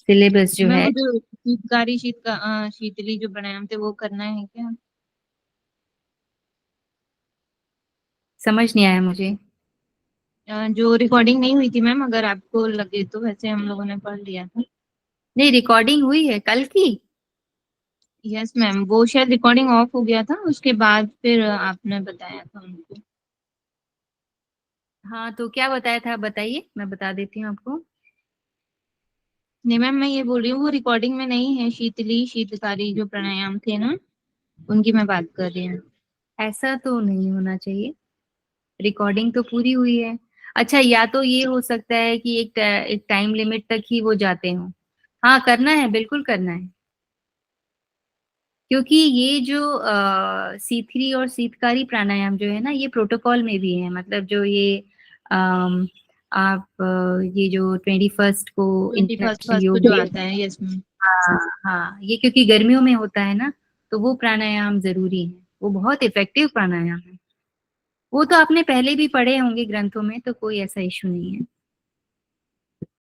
सिलेबस जो है।
मैम जो शीतकारी शीतली जो प्राणायाम थे वो करना है क्या?
समझ नहीं आया मुझे।
जो रिकॉर्डिंग नहीं हुई थी मैम, अगर आपको लगे तो, वैसे हम लोगों ने पढ़ लिया था।
नहीं, रिकॉर्डिंग हुई है कल की।
यस मैम, वो शायद रिकॉर्डिंग ऑफ हो गया था, उसके बाद फिर आपने बताया था उनको।
हाँ, तो क्या बताया था, बताइए, मैं बता देती हूँ आपको।
नहीं मैम, मैं ये बोल रही हूँ वो रिकॉर्डिंग में नहीं है, शीतली शीतकारी जो प्राणायाम थे ना, उनकी मैं बात कर रही हूँ।
ऐसा तो नहीं होना चाहिए, रिकॉर्डिंग तो पूरी हुई है। अच्छा, या तो ये हो सकता है कि एक टाइम लिमिट तक ही वो जाते हो। हाँ, करना है, बिल्कुल करना है, क्योंकि ये जो C3 और शीतकारी प्राणायाम जो है ना, ये प्रोटोकॉल में भी है। मतलब जो ये आप ये जो 21 को
21
इंटरनेशनल
फर्स्ट को
योग
जो
डे,
आता है, यस मैम।
हाँ हाँ, ये क्योंकि गर्मियों में होता है ना, तो वो प्राणायाम जरूरी है, वो बहुत इफेक्टिव प्राणायाम है। वो तो आपने पहले भी पढ़े होंगे ग्रंथों में, तो कोई ऐसा इशू नहीं है।